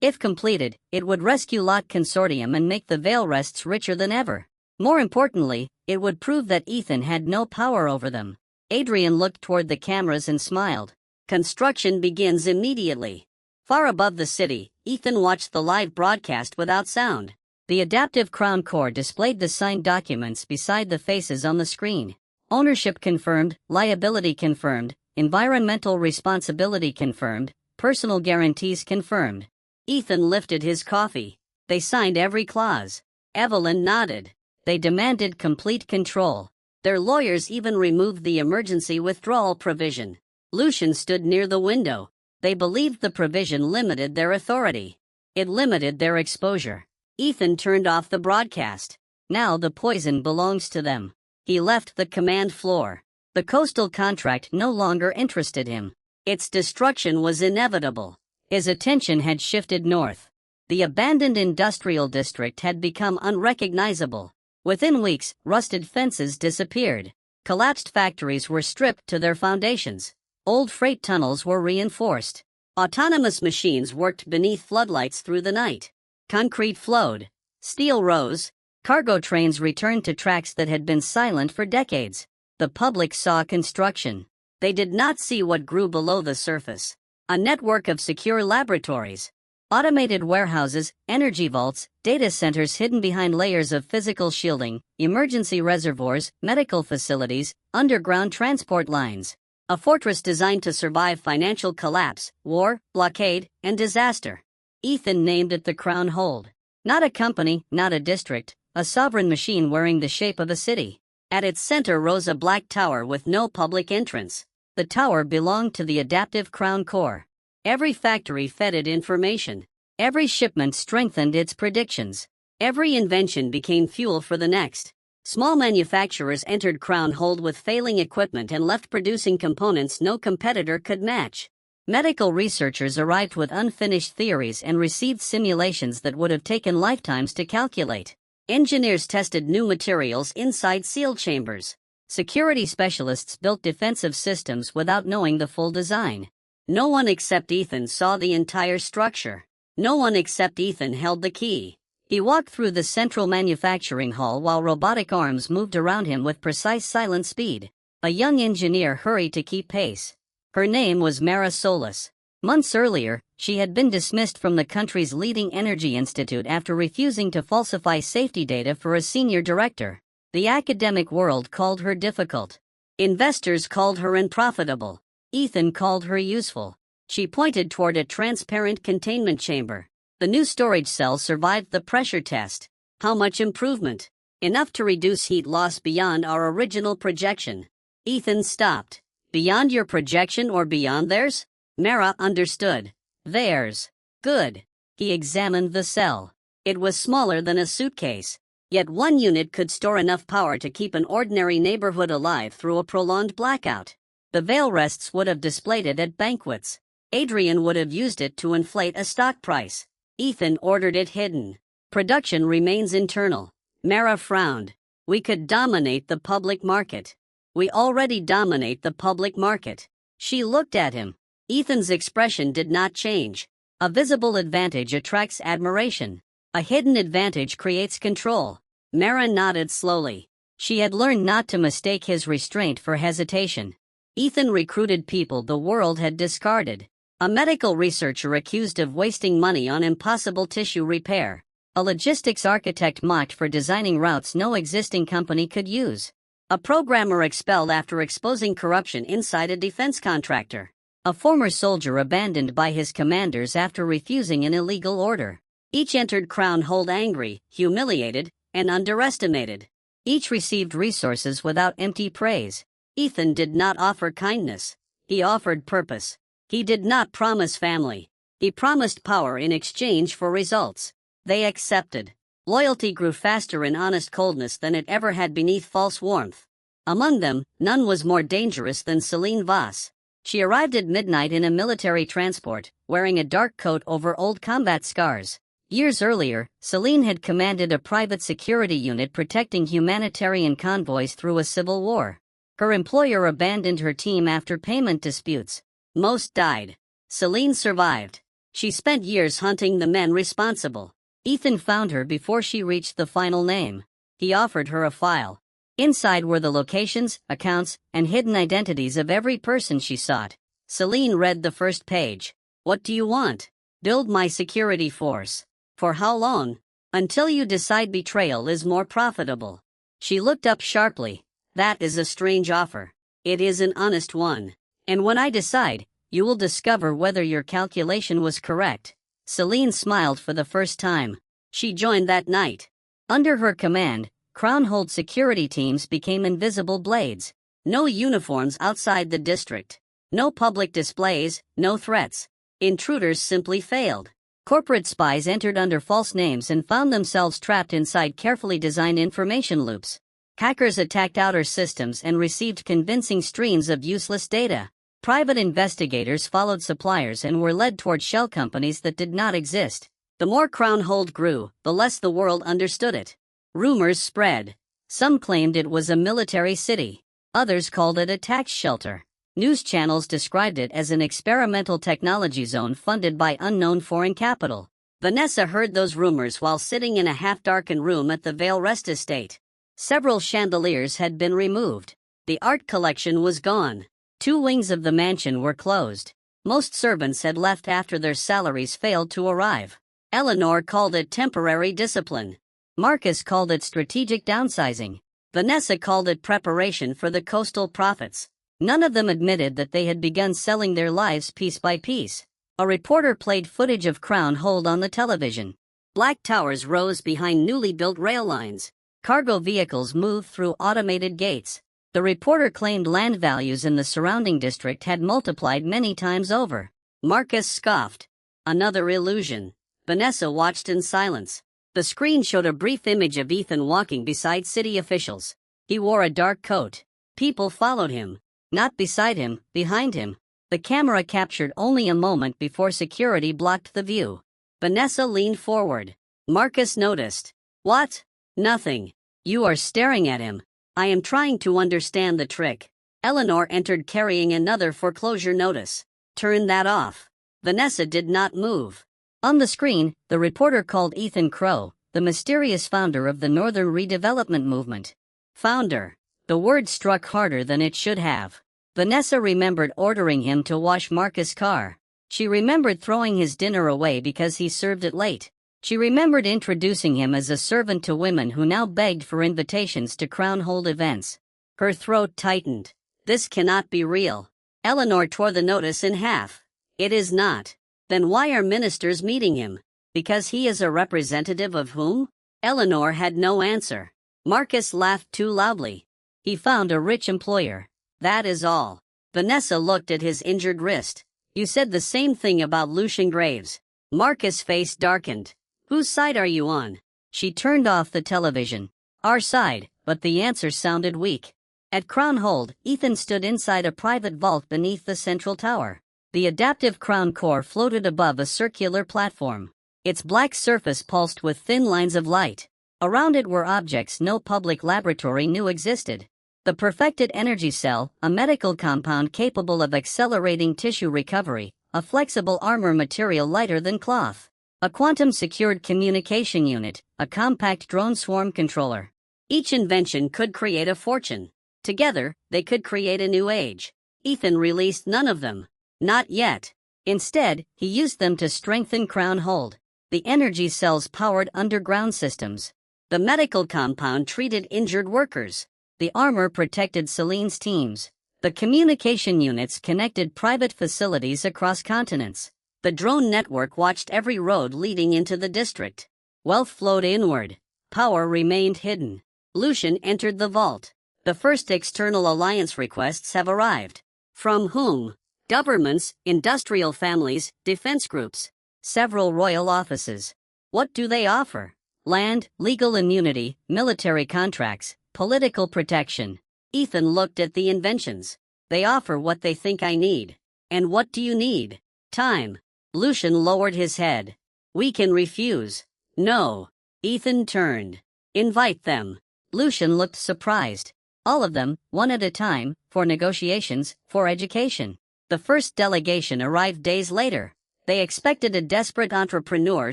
If completed, it would rescue Lot Consortium and make the Vale Rests richer than ever. More importantly, it would prove that Ethan had no power over them. Adrian looked toward the cameras and smiled. Construction begins immediately. Far above the city, Ethan watched the live broadcast without sound. The adaptive Crown Core displayed the signed documents beside the faces on the screen. Ownership confirmed, liability confirmed, environmental responsibility confirmed, personal guarantees confirmed. Ethan lifted his coffee. They signed every clause. Evelyn nodded. They demanded complete control. Their lawyers even removed the emergency withdrawal provision. Lucian stood near the window. They believed the provision limited their authority. It limited their exposure. Ethan turned off the broadcast. Now the poison belongs to them. He left the command floor. The coastal contract no longer interested him. Its destruction was inevitable. His attention had shifted north. The abandoned industrial district had become unrecognizable. Within weeks, rusted fences disappeared. Collapsed factories were stripped to their foundations. Old freight tunnels were reinforced. Autonomous machines worked beneath floodlights through the night. Concrete flowed. Steel rose. Cargo trains returned to tracks that had been silent for decades. The public saw construction. They did not see what grew below the surface. A network of secure laboratories. Automated warehouses, energy vaults, data centers hidden behind layers of physical shielding, emergency reservoirs, medical facilities, underground transport lines. A fortress designed to survive financial collapse, war, blockade, and disaster. Ethan named it the Crown Hold. Not a company, not a district, a sovereign machine wearing the shape of a city. At its center rose a black tower with no public entrance. The tower belonged to the adaptive Crown Core. Every factory fed it information. Every shipment strengthened its predictions. Every invention became fuel for the next. Small manufacturers entered Crown Hold with failing equipment and left producing components no competitor could match. Medical researchers arrived with unfinished theories and received simulations that would have taken lifetimes to calculate. Engineers tested new materials inside sealed chambers. Security specialists built defensive systems without knowing the full design. No one except Ethan saw the entire structure. No one except Ethan held the key. He walked through the central manufacturing hall while robotic arms moved around him with precise silent speed. A young engineer hurried to keep pace. Her name was Mara Solis. Months earlier, she had been dismissed from the country's leading energy institute after refusing to falsify safety data for a senior director. The academic world called her difficult. Investors called her unprofitable. Ethan called her useful. She pointed toward a transparent containment chamber. The new storage cell survived the pressure test. How much improvement? Enough to reduce heat loss beyond our original projection. Ethan stopped. Beyond your projection or beyond theirs? Mara understood. Theirs. Good. He examined the cell. It was smaller than a suitcase. Yet one unit could store enough power to keep an ordinary neighborhood alive through a prolonged blackout. The Vale Rests would have displayed it at banquets. Adrian would have used it to inflate a stock price. Ethan ordered it hidden. Production remains internal. Mara frowned. We could dominate the public market. We already dominate the public market. She looked at him. Ethan's expression did not change. A visible advantage attracts admiration. A hidden advantage creates control. Mara nodded slowly. She had learned not to mistake his restraint for hesitation. Ethan recruited people the world had discarded. A medical researcher accused of wasting money on impossible tissue repair. A logistics architect mocked for designing routes no existing company could use. A programmer expelled after exposing corruption inside a defense contractor. A former soldier abandoned by his commanders after refusing an illegal order. Each entered Crown Hold angry, humiliated, and underestimated. Each received resources without empty praise. Ethan did not offer kindness. He offered purpose. He did not promise family. He promised power in exchange for results. They accepted. Loyalty grew faster in honest coldness than it ever had beneath false warmth. Among them, none was more dangerous than Celine Voss. She arrived at midnight in a military transport, wearing a dark coat over old combat scars. Years earlier, Celine had commanded a private security unit protecting humanitarian convoys through a civil war. Her employer abandoned her team after payment disputes. Most died. Celine survived. She spent years hunting the men responsible. Ethan found her before she reached the final name. He offered her a file. Inside were the locations, accounts, and hidden identities of every person she sought. Celine read the first page. "What do you want?" "Build my security force." "For how long?" "Until you decide betrayal is more profitable." She looked up sharply. "That is a strange offer." "It is an honest one. And when I decide, you will discover whether your calculation was correct." Celine smiled for the first time. She joined that night. Under her command, Crownhold security teams became invisible blades. No uniforms outside the district. No public displays, no threats. Intruders simply failed. Corporate spies entered under false names and found themselves trapped inside carefully designed information loops. Hackers attacked outer systems and received convincing streams of useless data. Private investigators followed suppliers and were led toward shell companies that did not exist. The more Crownhold grew, the less the world understood it. Rumors spread. Some claimed it was a military city. Others called it a tax shelter. News channels described it as an experimental technology zone funded by unknown foreign capital. Vanessa heard those rumors while sitting in a half-darkened room at the Vale Rest Estate. Several chandeliers had been removed. The art collection was gone. 2 wings of the mansion were closed. Most servants had left after their salaries failed to arrive. Eleanor called it temporary discipline. Marcus called it strategic downsizing. Vanessa called it preparation for the coastal profits. None of them admitted that they had begun selling their lives piece by piece. A reporter played footage of Crownhold on the television. Black towers rose behind newly built rail lines. Cargo vehicles moved through automated gates. The reporter claimed land values in the surrounding district had multiplied many times over. Marcus scoffed. Another illusion. Vanessa watched in silence. The screen showed a brief image of Ethan walking beside city officials. He wore a dark coat. People followed him. Not beside him, behind him. The camera captured only a moment before security blocked the view. Vanessa leaned forward. Marcus noticed. "What?" "Nothing. You are staring at him." "I am trying to understand the trick." Eleanor entered carrying another foreclosure notice. "Turn that off." Vanessa did not move. On the screen, the reporter called Ethan Crow, the mysterious founder of the Northern Redevelopment Movement. Founder. The word struck harder than it should have. Vanessa remembered ordering him to wash Marcus' car. She remembered throwing his dinner away because he served it late. She remembered introducing him as a servant to women who now begged for invitations to Crownhold events. Her throat tightened. This cannot be real. Eleanor tore the notice in half. It is not. Then why are ministers meeting him? Because he is a representative of whom? Eleanor had no answer. Marcus laughed too loudly. He found a rich employer. That is all. Vanessa looked at his injured wrist. You said the same thing about Lucian Graves. Marcus' face darkened. Whose side are you on? She turned off the television. Our side, but the answer sounded weak. At Crownhold, Ethan stood inside a private vault beneath the central tower. The adaptive crown core floated above a circular platform. Its black surface pulsed with thin lines of light. Around it were objects no public laboratory knew existed. The perfected energy cell, a medical compound capable of accelerating tissue recovery, a flexible armor material lighter than cloth, a quantum-secured communication unit, a compact drone swarm controller. Each invention could create a fortune. Together, they could create a new age. Ethan released none of them. Not yet. Instead, he used them to strengthen Crownhold. The energy cells powered underground systems. The medical compound treated injured workers. The armor protected Celine's teams. The communication units connected private facilities across continents. The drone network watched every road leading into the district. Wealth flowed inward. Power remained hidden. Lucian entered the vault. The first external alliance requests have arrived. From whom? Governments, industrial families, defense groups. Several royal offices. What do they offer? Land, legal immunity, military contracts, political protection. Ethan looked at the inventions. They offer what they think I need. And what do you need? Time. Lucian lowered his head. We can refuse. No. Ethan turned. Invite them. Lucian looked surprised. All of them, one at a time, for negotiations, for education. The first delegation arrived days later. They expected a desperate entrepreneur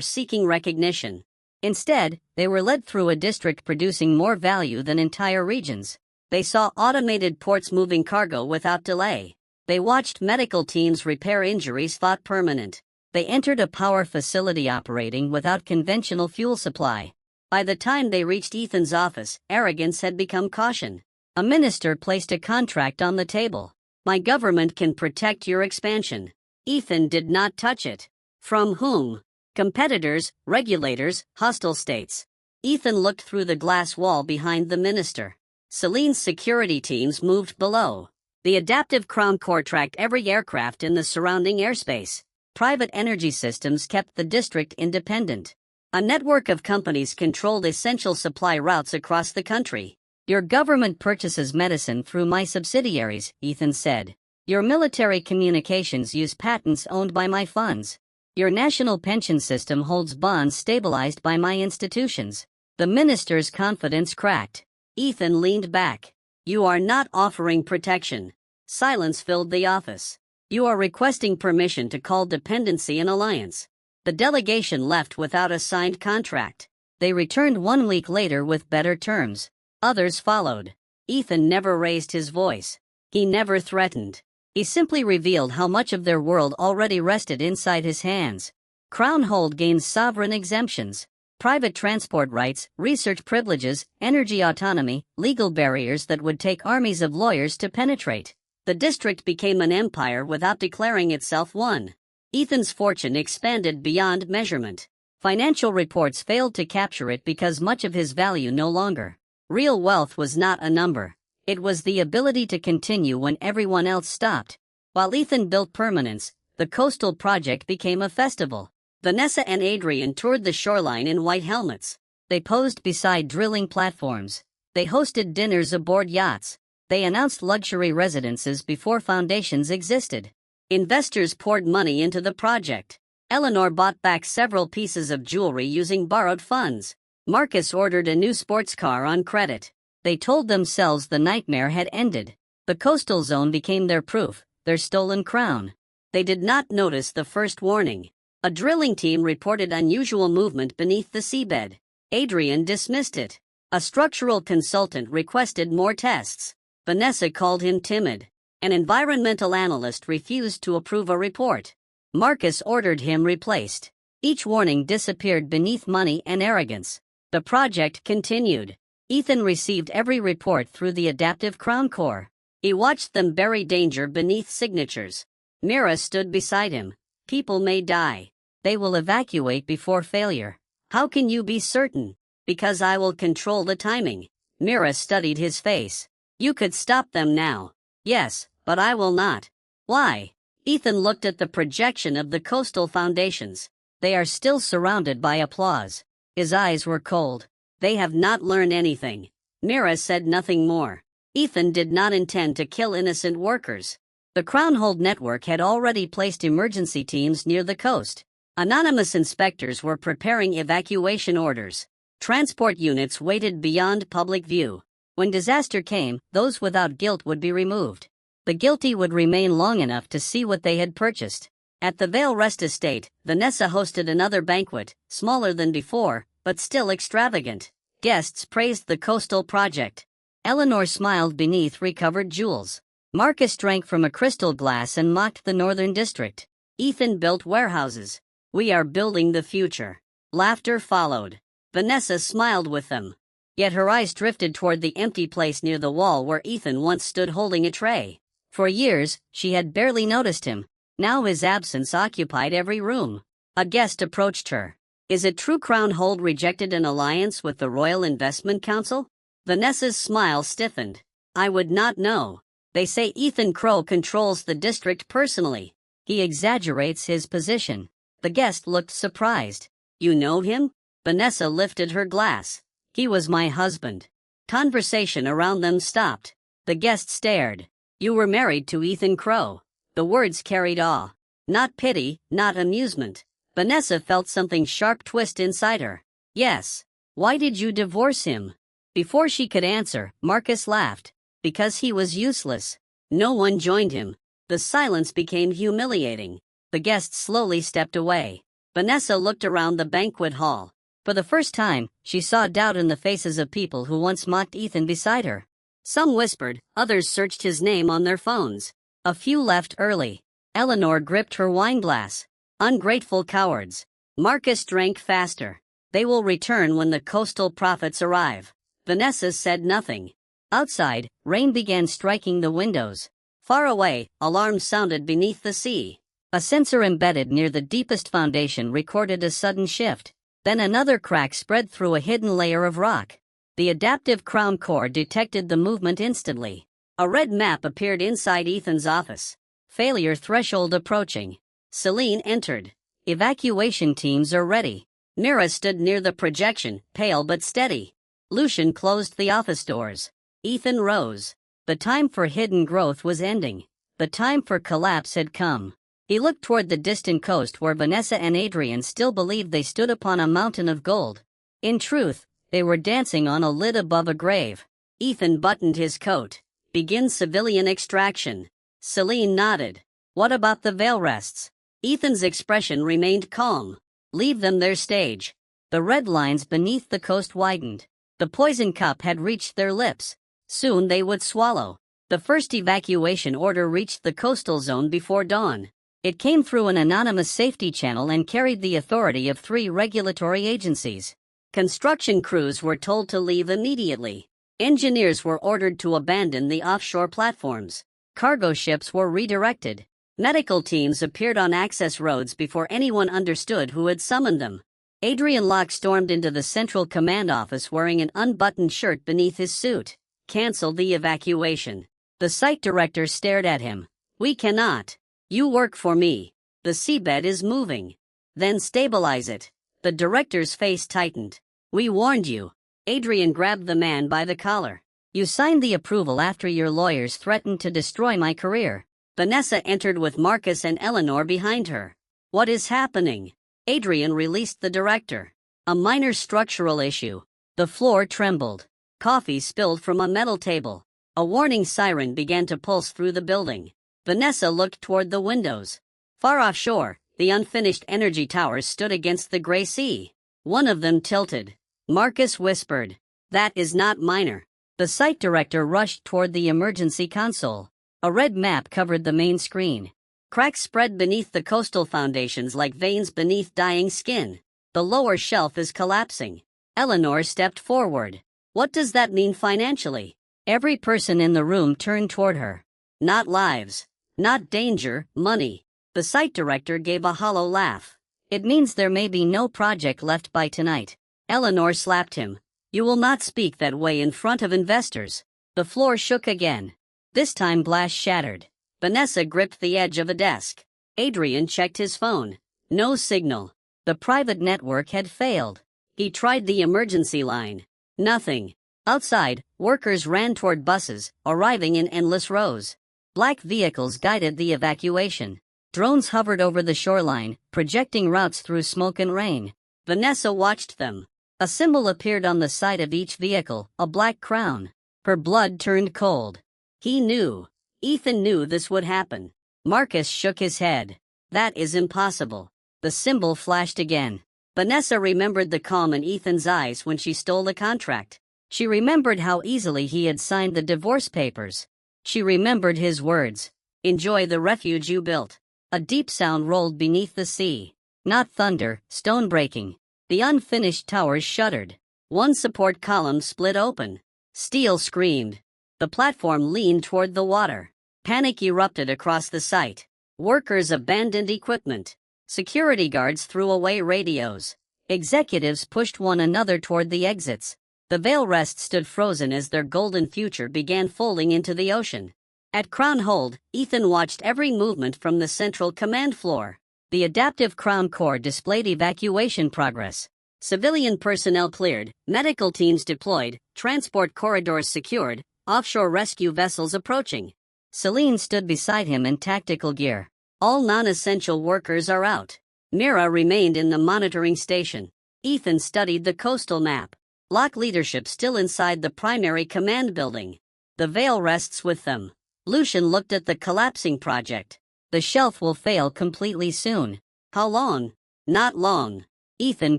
seeking recognition. Instead, they were led through a district producing more value than entire regions. They saw automated ports moving cargo without delay. They watched medical teams repair injuries thought permanent. They entered a power facility operating without conventional fuel supply. By the time they reached Ethan's office, arrogance had become caution. A minister placed a contract on the table. My government can protect your expansion. Ethan did not touch it. From whom? Competitors, regulators, hostile states. Ethan looked through the glass wall behind the minister. Celine's security teams moved below. The adaptive Crown Core tracked every aircraft in the surrounding airspace. Private energy systems kept the district independent. A network of companies controlled essential supply routes across the country. Your government purchases medicine through my subsidiaries, Ethan said. Your military communications use patents owned by my funds. Your national pension system holds bonds stabilized by my institutions. The minister's confidence cracked. Ethan leaned back. You are not offering protection. Silence filled the office. You are requesting permission to call dependency an alliance. The delegation left without a signed contract. They returned 1 week later with better terms. Others followed. Ethan never raised his voice. He never threatened. He simply revealed how much of their world already rested inside his hands. Crownhold gains sovereign exemptions, private transport rights, research privileges, energy autonomy, legal barriers that would take armies of lawyers to penetrate. The district became an empire without declaring itself one. Ethan's fortune expanded beyond measurement. Financial reports failed to capture it because much of his value no longer. Real wealth was not a number. It was the ability to continue when everyone else stopped. While Ethan built permanence, the coastal project became a festival. Vanessa and Adrian toured the shoreline in white helmets. They posed beside drilling platforms. They hosted dinners aboard yachts. They announced luxury residences before foundations existed. Investors poured money into the project. Eleanor bought back several pieces of jewelry using borrowed funds. Marcus ordered a new sports car on credit. They told themselves the nightmare had ended. The coastal zone became their proof, their stolen crown. They did not notice the first warning. A drilling team reported unusual movement beneath the seabed. Adrian dismissed it. A structural consultant requested more tests. Vanessa called him timid. An environmental analyst refused to approve a report. Marcus ordered him replaced. Each warning disappeared beneath money and arrogance. The project continued. Ethan received every report through the adaptive Crown Core. He watched them bury danger beneath signatures. Mira stood beside him. People may die. They will evacuate before failure. How can you be certain? Because I will control the timing. Mira studied his face. You could stop them now. Yes, but I will not. Why? Ethan looked at the projection of the coastal foundations. They are still surrounded by applause. His eyes were cold. They have not learned anything. Mira said nothing more. Ethan did not intend to kill innocent workers. The Crownhold network had already placed emergency teams near the coast. Anonymous inspectors were preparing evacuation orders. Transport units waited beyond public view. When disaster came, those without guilt would be removed. The guilty would remain long enough to see what they had purchased. At the Vale Rest Estate, Vanessa hosted another banquet, smaller than before, but still extravagant. Guests praised the coastal project. Eleanor smiled beneath recovered jewels. Marcus drank from a crystal glass and mocked the northern district. Ethan built warehouses. We are building the future. Laughter followed. Vanessa smiled with them. Yet her eyes drifted toward the empty place near the wall where Ethan once stood holding a tray. For years, she had barely noticed him. Now his absence occupied every room. A guest approached her. Is it true Crownhold rejected an alliance with the Royal Investment Council? Vanessa's smile stiffened. I would not know. They say Ethan Crow controls the district personally. He exaggerates his position. The guest looked surprised. You know him? Vanessa lifted her glass. He was my husband. Conversation around them stopped. The guest stared. You were married to Ethan Crow. The words carried awe. Not pity, not amusement. Vanessa felt something sharp twist inside her. Yes. Why did you divorce him? Before she could answer, Marcus laughed. Because he was useless. No one joined him. The silence became humiliating. The guests slowly stepped away. Vanessa looked around the banquet hall. For the first time, she saw doubt in the faces of people who once mocked Ethan beside her. Some whispered, others searched his name on their phones. A few left early. Eleanor gripped her wineglass. Ungrateful cowards. Marcus drank faster. They will return when the coastal prophets arrive. Vanessa said nothing. Outside, rain began striking the windows. Far away, alarms sounded beneath the sea. A sensor embedded near the deepest foundation recorded a sudden shift. Then another crack spread through a hidden layer of rock. The adaptive crown core detected the movement instantly. A red map appeared inside Ethan's office. Failure threshold approaching. Celine entered. Evacuation teams are ready. Mira stood near the projection, pale but steady. Lucian closed the office doors. Ethan rose. The time for hidden growth was ending. The time for collapse had come. He looked toward the distant coast where Vanessa and Adrian still believed they stood upon a mountain of gold. In truth, they were dancing on a lid above a grave. Ethan buttoned his coat. Begin civilian extraction. Celine nodded. What about the veil rests? Ethan's expression remained calm. Leave them their stage. The red lines beneath the coast widened. The poison cup had reached their lips. Soon they would swallow. The first evacuation order reached the coastal zone before dawn. It came through an anonymous safety channel and carried the authority of 3 regulatory agencies. Construction crews were told to leave immediately. Engineers were ordered to abandon the offshore platforms. Cargo ships were redirected. Medical teams appeared on access roads before anyone understood who had summoned them. Adrian Locke stormed into the Central Command office wearing an unbuttoned shirt beneath his suit. Cancel the evacuation. The site director stared at him. We cannot. You work for me. The seabed is moving. Then stabilize it. The director's face tightened. We warned you. Adrian grabbed the man by the collar. You signed the approval after your lawyers threatened to destroy my career. Vanessa entered with Marcus and Eleanor behind her. What is happening? Adrian released the director. A minor structural issue. The floor trembled. Coffee spilled from a metal table. A warning siren began to pulse through the building. Vanessa looked toward the windows. Far offshore, the unfinished energy towers stood against the gray sea. One of them tilted. Marcus whispered, "That is not minor." The site director rushed toward the emergency console. A red map covered the main screen. Cracks spread beneath the coastal foundations like veins beneath dying skin. The lower shelf is collapsing. Eleanor stepped forward. What does that mean financially? Every person in the room turned toward her. Not lives. Not danger, money. The site director gave a hollow laugh. It means there may be no project left by tonight. Eleanor slapped him. You will not speak that way in front of investors. The floor shook again. This time glass shattered. Vanessa gripped the edge of a desk. Adrian checked his phone. No signal. The private network had failed. He tried the emergency line. Nothing. Outside, workers ran toward buses, arriving in endless rows. Black vehicles guided the evacuation. Drones hovered over the shoreline, projecting routes through smoke and rain. Vanessa watched them. A symbol appeared on the side of each vehicle, a black crown. Her blood turned cold. He knew. Ethan knew this would happen. Marcus shook his head. That is impossible. The symbol flashed again. Vanessa remembered the calm in Ethan's eyes when she stole the contract. She remembered how easily he had signed the divorce papers. She remembered his words. Enjoy the refuge you built. A deep sound rolled beneath the sea. Not thunder, stone breaking. The unfinished towers shuddered. One support column split open. Steel screamed. The platform leaned toward the water. Panic erupted across the site. Workers abandoned equipment. Security guards threw away radios. Executives pushed one another toward the exits. The Veil Rest stood frozen as their golden future began folding into the ocean. At Crown Hold, Ethan watched every movement from the central command floor. The adaptive Crown Core displayed evacuation progress. Civilian personnel cleared, medical teams deployed, transport corridors secured, offshore rescue vessels approaching. Celine stood beside him in tactical gear. All non-essential workers are out. Mira remained in the monitoring station. Ethan studied the coastal map. Lock leadership still inside the primary command building. The Veil rests with them. Lucian looked at the collapsing project. The shelf will fail completely soon. How long? Not long. Ethan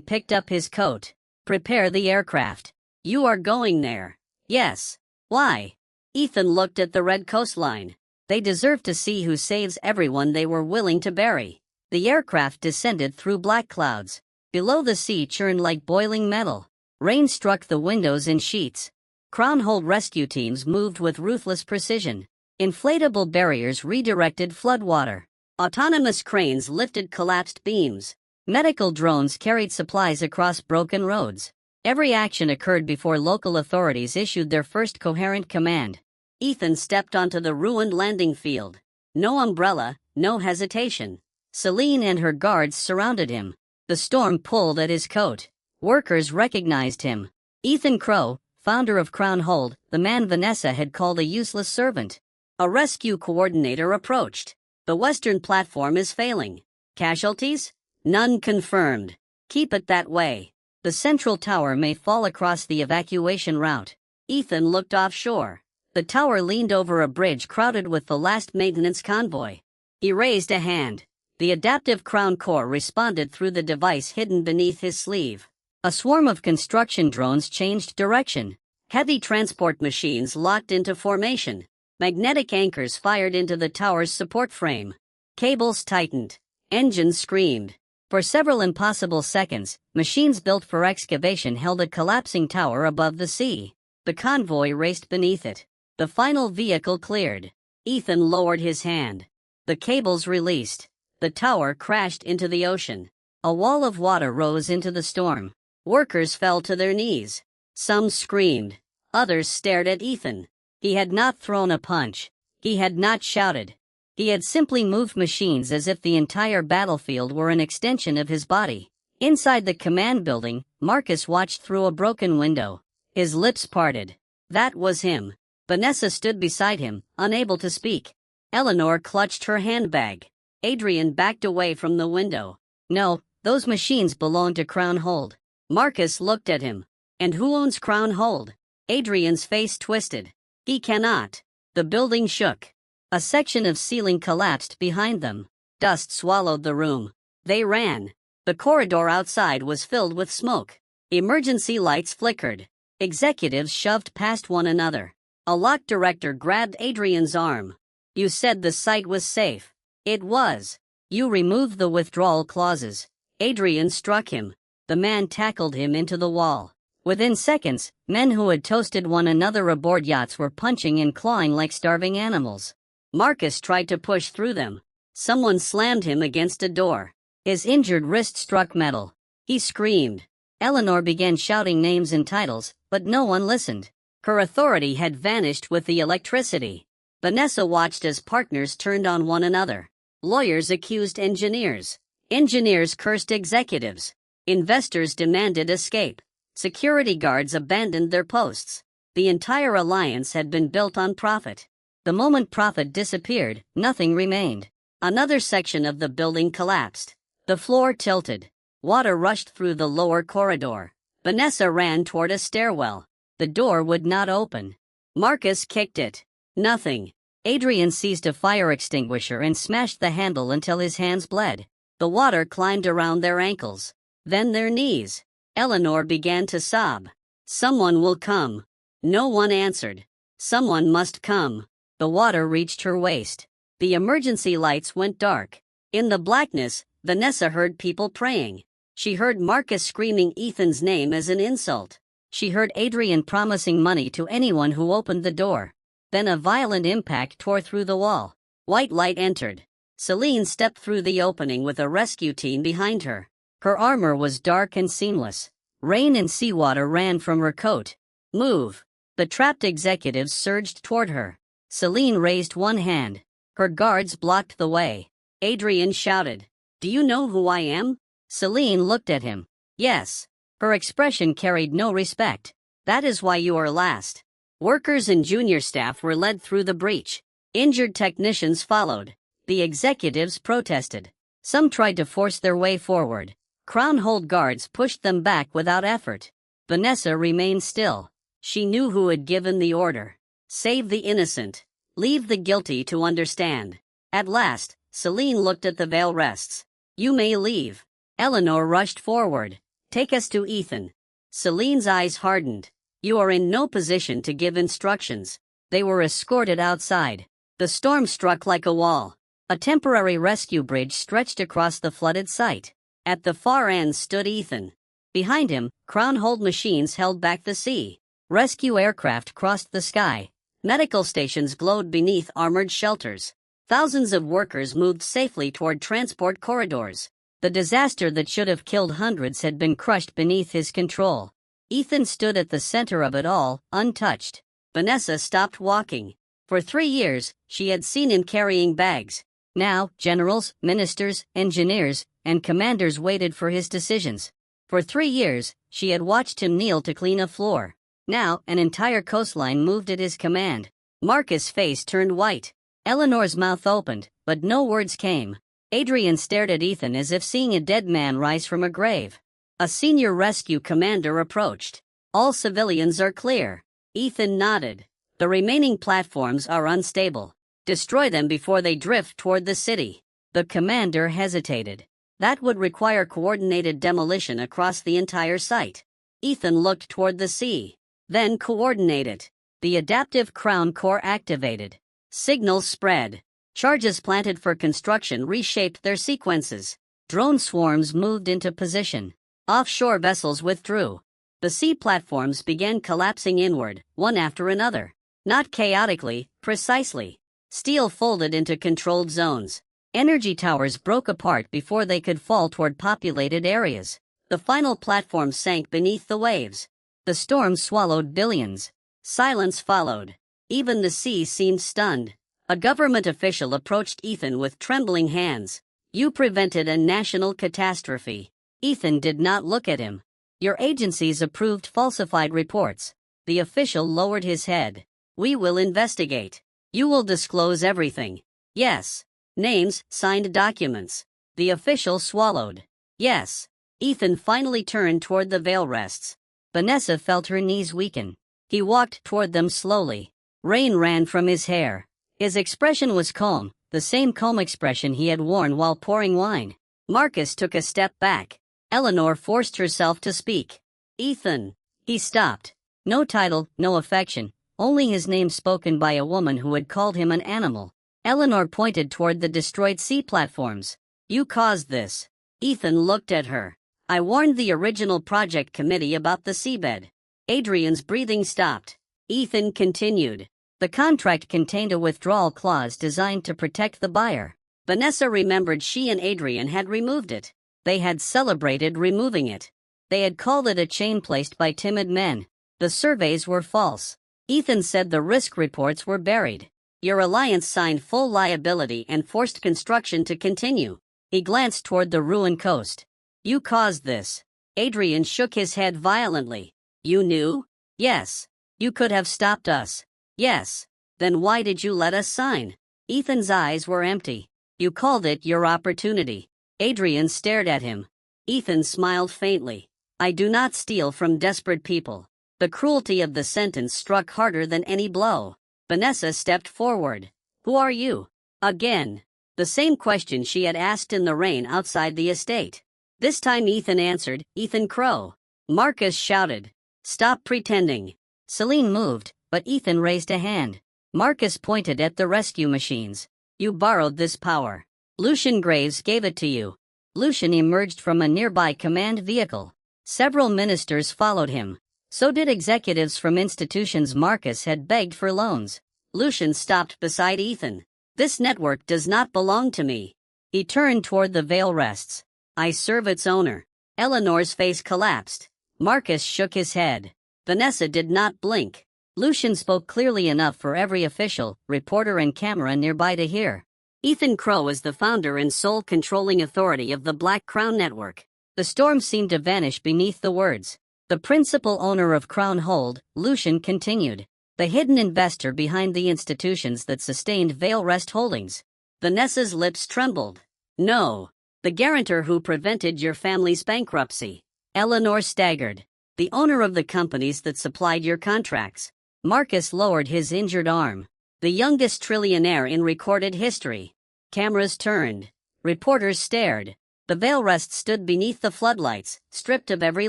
picked up his coat. Prepare the aircraft. You are going there. Yes. Why? Ethan looked at the red coastline. They deserve to see who saves everyone they were willing to bury. The aircraft descended through black clouds. Below, the sea churned like boiling metal. Rain struck the windows in sheets. Crown-hold rescue teams moved with ruthless precision. Inflatable barriers redirected floodwater. Autonomous cranes lifted collapsed beams. Medical drones carried supplies across broken roads. Every action occurred before local authorities issued their first coherent command. Ethan stepped onto the ruined landing field. No umbrella, no hesitation. Celine and her guards surrounded him. The storm pulled at his coat. Workers recognized him. Ethan Crow, founder of Crown Hold, the man Vanessa had called a useless servant. A rescue coordinator approached. The western platform is failing. Casualties? None confirmed. Keep it that way. The central tower may fall across the evacuation route. Ethan looked offshore. The tower leaned over a bridge crowded with the last maintenance convoy. He raised a hand. The adaptive Crown Core responded through the device hidden beneath his sleeve. A swarm of construction drones changed direction. Heavy transport machines locked into formation. Magnetic anchors fired into the tower's support frame. Cables tightened. Engines screamed. For several impossible seconds, machines built for excavation held a collapsing tower above the sea. The convoy raced beneath it. The final vehicle cleared. Ethan lowered his hand. The cables released. The tower crashed into the ocean. A wall of water rose into the storm. Workers fell to their knees. Some screamed. Others stared at Ethan. He had not thrown a punch. He had not shouted. He had simply moved machines as if the entire battlefield were an extension of his body. Inside the command building, Marcus watched through a broken window. His lips parted. That was him. Vanessa stood beside him, unable to speak. Eleanor clutched her handbag. Adrian backed away from the window. No, those machines belong to Crown Hold. Marcus looked at him. And who owns Crown Hold? Adrian's face twisted. He cannot. The building shook. A section of ceiling collapsed behind them. Dust swallowed the room. They ran. The corridor outside was filled with smoke. Emergency lights flickered. Executives shoved past one another. A lock director grabbed Adrian's arm. You said the site was safe. It was. You removed the withdrawal clauses. Adrian struck him. The man tackled him into the wall. Within seconds, men who had toasted one another aboard yachts were punching and clawing like starving animals. Marcus tried to push through them. Someone slammed him against a door. His injured wrist struck metal. He screamed. Eleanor began shouting names and titles, but no one listened. Her authority had vanished with the electricity. Vanessa watched as partners turned on one another. Lawyers accused engineers. Engineers cursed executives. Investors demanded escape. Security guards abandoned their posts. The entire alliance had been built on profit. The moment profit disappeared, nothing remained. Another section of the building collapsed. The floor tilted. Water rushed through the lower corridor. Vanessa ran toward a stairwell. The door would not open. Marcus kicked it. Nothing. Adrian seized a fire extinguisher and smashed the handle until his hands bled. The water climbed around their ankles. Then their knees. Eleanor began to sob. Someone will come. No one answered. Someone must come. The water reached her waist. The emergency lights went dark. In the blackness, Vanessa heard people praying. She heard Marcus screaming Ethan's name as an insult. She heard Adrian promising money to anyone who opened the door. Then a violent impact tore through the wall. White light entered. Celine stepped through the opening with a rescue team behind her. Her armor was dark and seamless. Rain and seawater ran from her coat. Move. The trapped executives surged toward her. Celine raised one hand. Her guards blocked the way. Adrian shouted, "Do you know who I am?" Celine looked at him. Yes. Her expression carried no respect. That is why you are last. Workers and junior staff were led through the breach. Injured technicians followed. The executives protested. Some tried to force their way forward. Crown Hold guards pushed them back without effort. Vanessa remained still. She knew who had given the order. Save the innocent. Leave the guilty to understand. At last, Celine looked at the veil rests. You may leave. Eleanor rushed forward. Take us to Ethan. Celine's eyes hardened. You are in no position to give instructions. They were escorted outside. The storm struck like a wall. A temporary rescue bridge stretched across the flooded site. At the far end stood Ethan. Behind him, Crown Hold machines held back the sea. Rescue aircraft crossed the sky. Medical stations glowed beneath armored shelters. Thousands of workers moved safely toward transport corridors. The disaster that should have killed hundreds had been crushed beneath his control. Ethan stood at the center of it all, untouched. Vanessa stopped walking. For 3 years, she had seen him carrying bags. Now, generals, ministers, engineers, and commanders waited for his decisions. For 3 years, she had watched him kneel to clean a floor. Now, an entire coastline moved at his command. Marcus' face turned white. Eleanor's mouth opened, but no words came. Adrian stared at Ethan as if seeing a dead man rise from a grave. A senior rescue commander approached. All civilians are clear. Ethan nodded. The remaining platforms are unstable. Destroy them before they drift toward the city. The commander hesitated. That would require coordinated demolition across the entire site. Ethan looked toward the sea. Then coordinate it. The adaptive Crown Core activated. Signals spread. Charges planted for construction reshaped their sequences. Drone swarms moved into position. Offshore vessels withdrew. The sea platforms began collapsing inward, one after another. Not chaotically, precisely. Steel folded into controlled zones. Energy towers broke apart before they could fall toward populated areas. The final platform sank beneath the waves. The storm swallowed billions. Silence followed. Even the sea seemed stunned. A government official approached Ethan with trembling hands. You prevented a national catastrophe. Ethan did not look at him. Your agencies approved falsified reports. The official lowered his head. We will investigate. You will disclose everything. Yes. Names, signed documents. The official swallowed. Yes. Ethan finally turned toward the veil rests. Vanessa felt her knees weaken. He walked toward them slowly. Rain ran from his hair. His expression was calm, the same calm expression he had worn while pouring wine. Marcus took a step back. Eleanor forced herself to speak. Ethan. He stopped. No title, no affection, only his name spoken by a woman who had called him an animal. Eleanor pointed toward the destroyed sea platforms. You caused this. Ethan looked at her. I warned the original project committee about the seabed. Adrian's breathing stopped. Ethan continued. The contract contained a withdrawal clause designed to protect the buyer. Vanessa remembered she and Adrian had removed it. They had celebrated removing it. They had called it a chain placed by timid men. The surveys were false. Ethan said the risk reports were buried. Your alliance signed full liability and forced construction to continue. He glanced toward the ruined coast. You caused this. Adrian shook his head violently. You knew? Yes. You could have stopped us. Yes. Then why did you let us sign? Ethan's eyes were empty. You called it your opportunity. Adrian stared at him. Ethan smiled faintly. I do not steal from desperate people. The cruelty of the sentence struck harder than any blow. Vanessa stepped forward. Who are you? Again. The same question she had asked in the rain outside the estate. This time Ethan answered, Ethan Crow. Marcus shouted. Stop pretending. Celine moved, but Ethan raised a hand. Marcus pointed at the rescue machines. You borrowed this power. Lucian Graves gave it to you. Lucian emerged from a nearby command vehicle. Several ministers followed him. So did executives from institutions Marcus had begged for loans. Lucian stopped beside Ethan. This network does not belong to me. He turned toward the veil rests. I serve its owner. Eleanor's face collapsed. Marcus shook his head. Vanessa did not blink. Lucian spoke clearly enough for every official, reporter and camera nearby to hear. Ethan Crow is the founder and sole controlling authority of the Black Crown Network. The storm seemed to vanish beneath the words. The principal owner of Crown Hold, Lucian continued. The hidden investor behind the institutions that sustained Veil Rest Holdings. Vanessa's lips trembled. No. The guarantor who prevented your family's bankruptcy. Eleanor staggered. The owner of the companies that supplied your contracts. Marcus lowered his injured arm. The youngest trillionaire in recorded history. Cameras turned. Reporters stared. The veil rest stood beneath the floodlights, stripped of every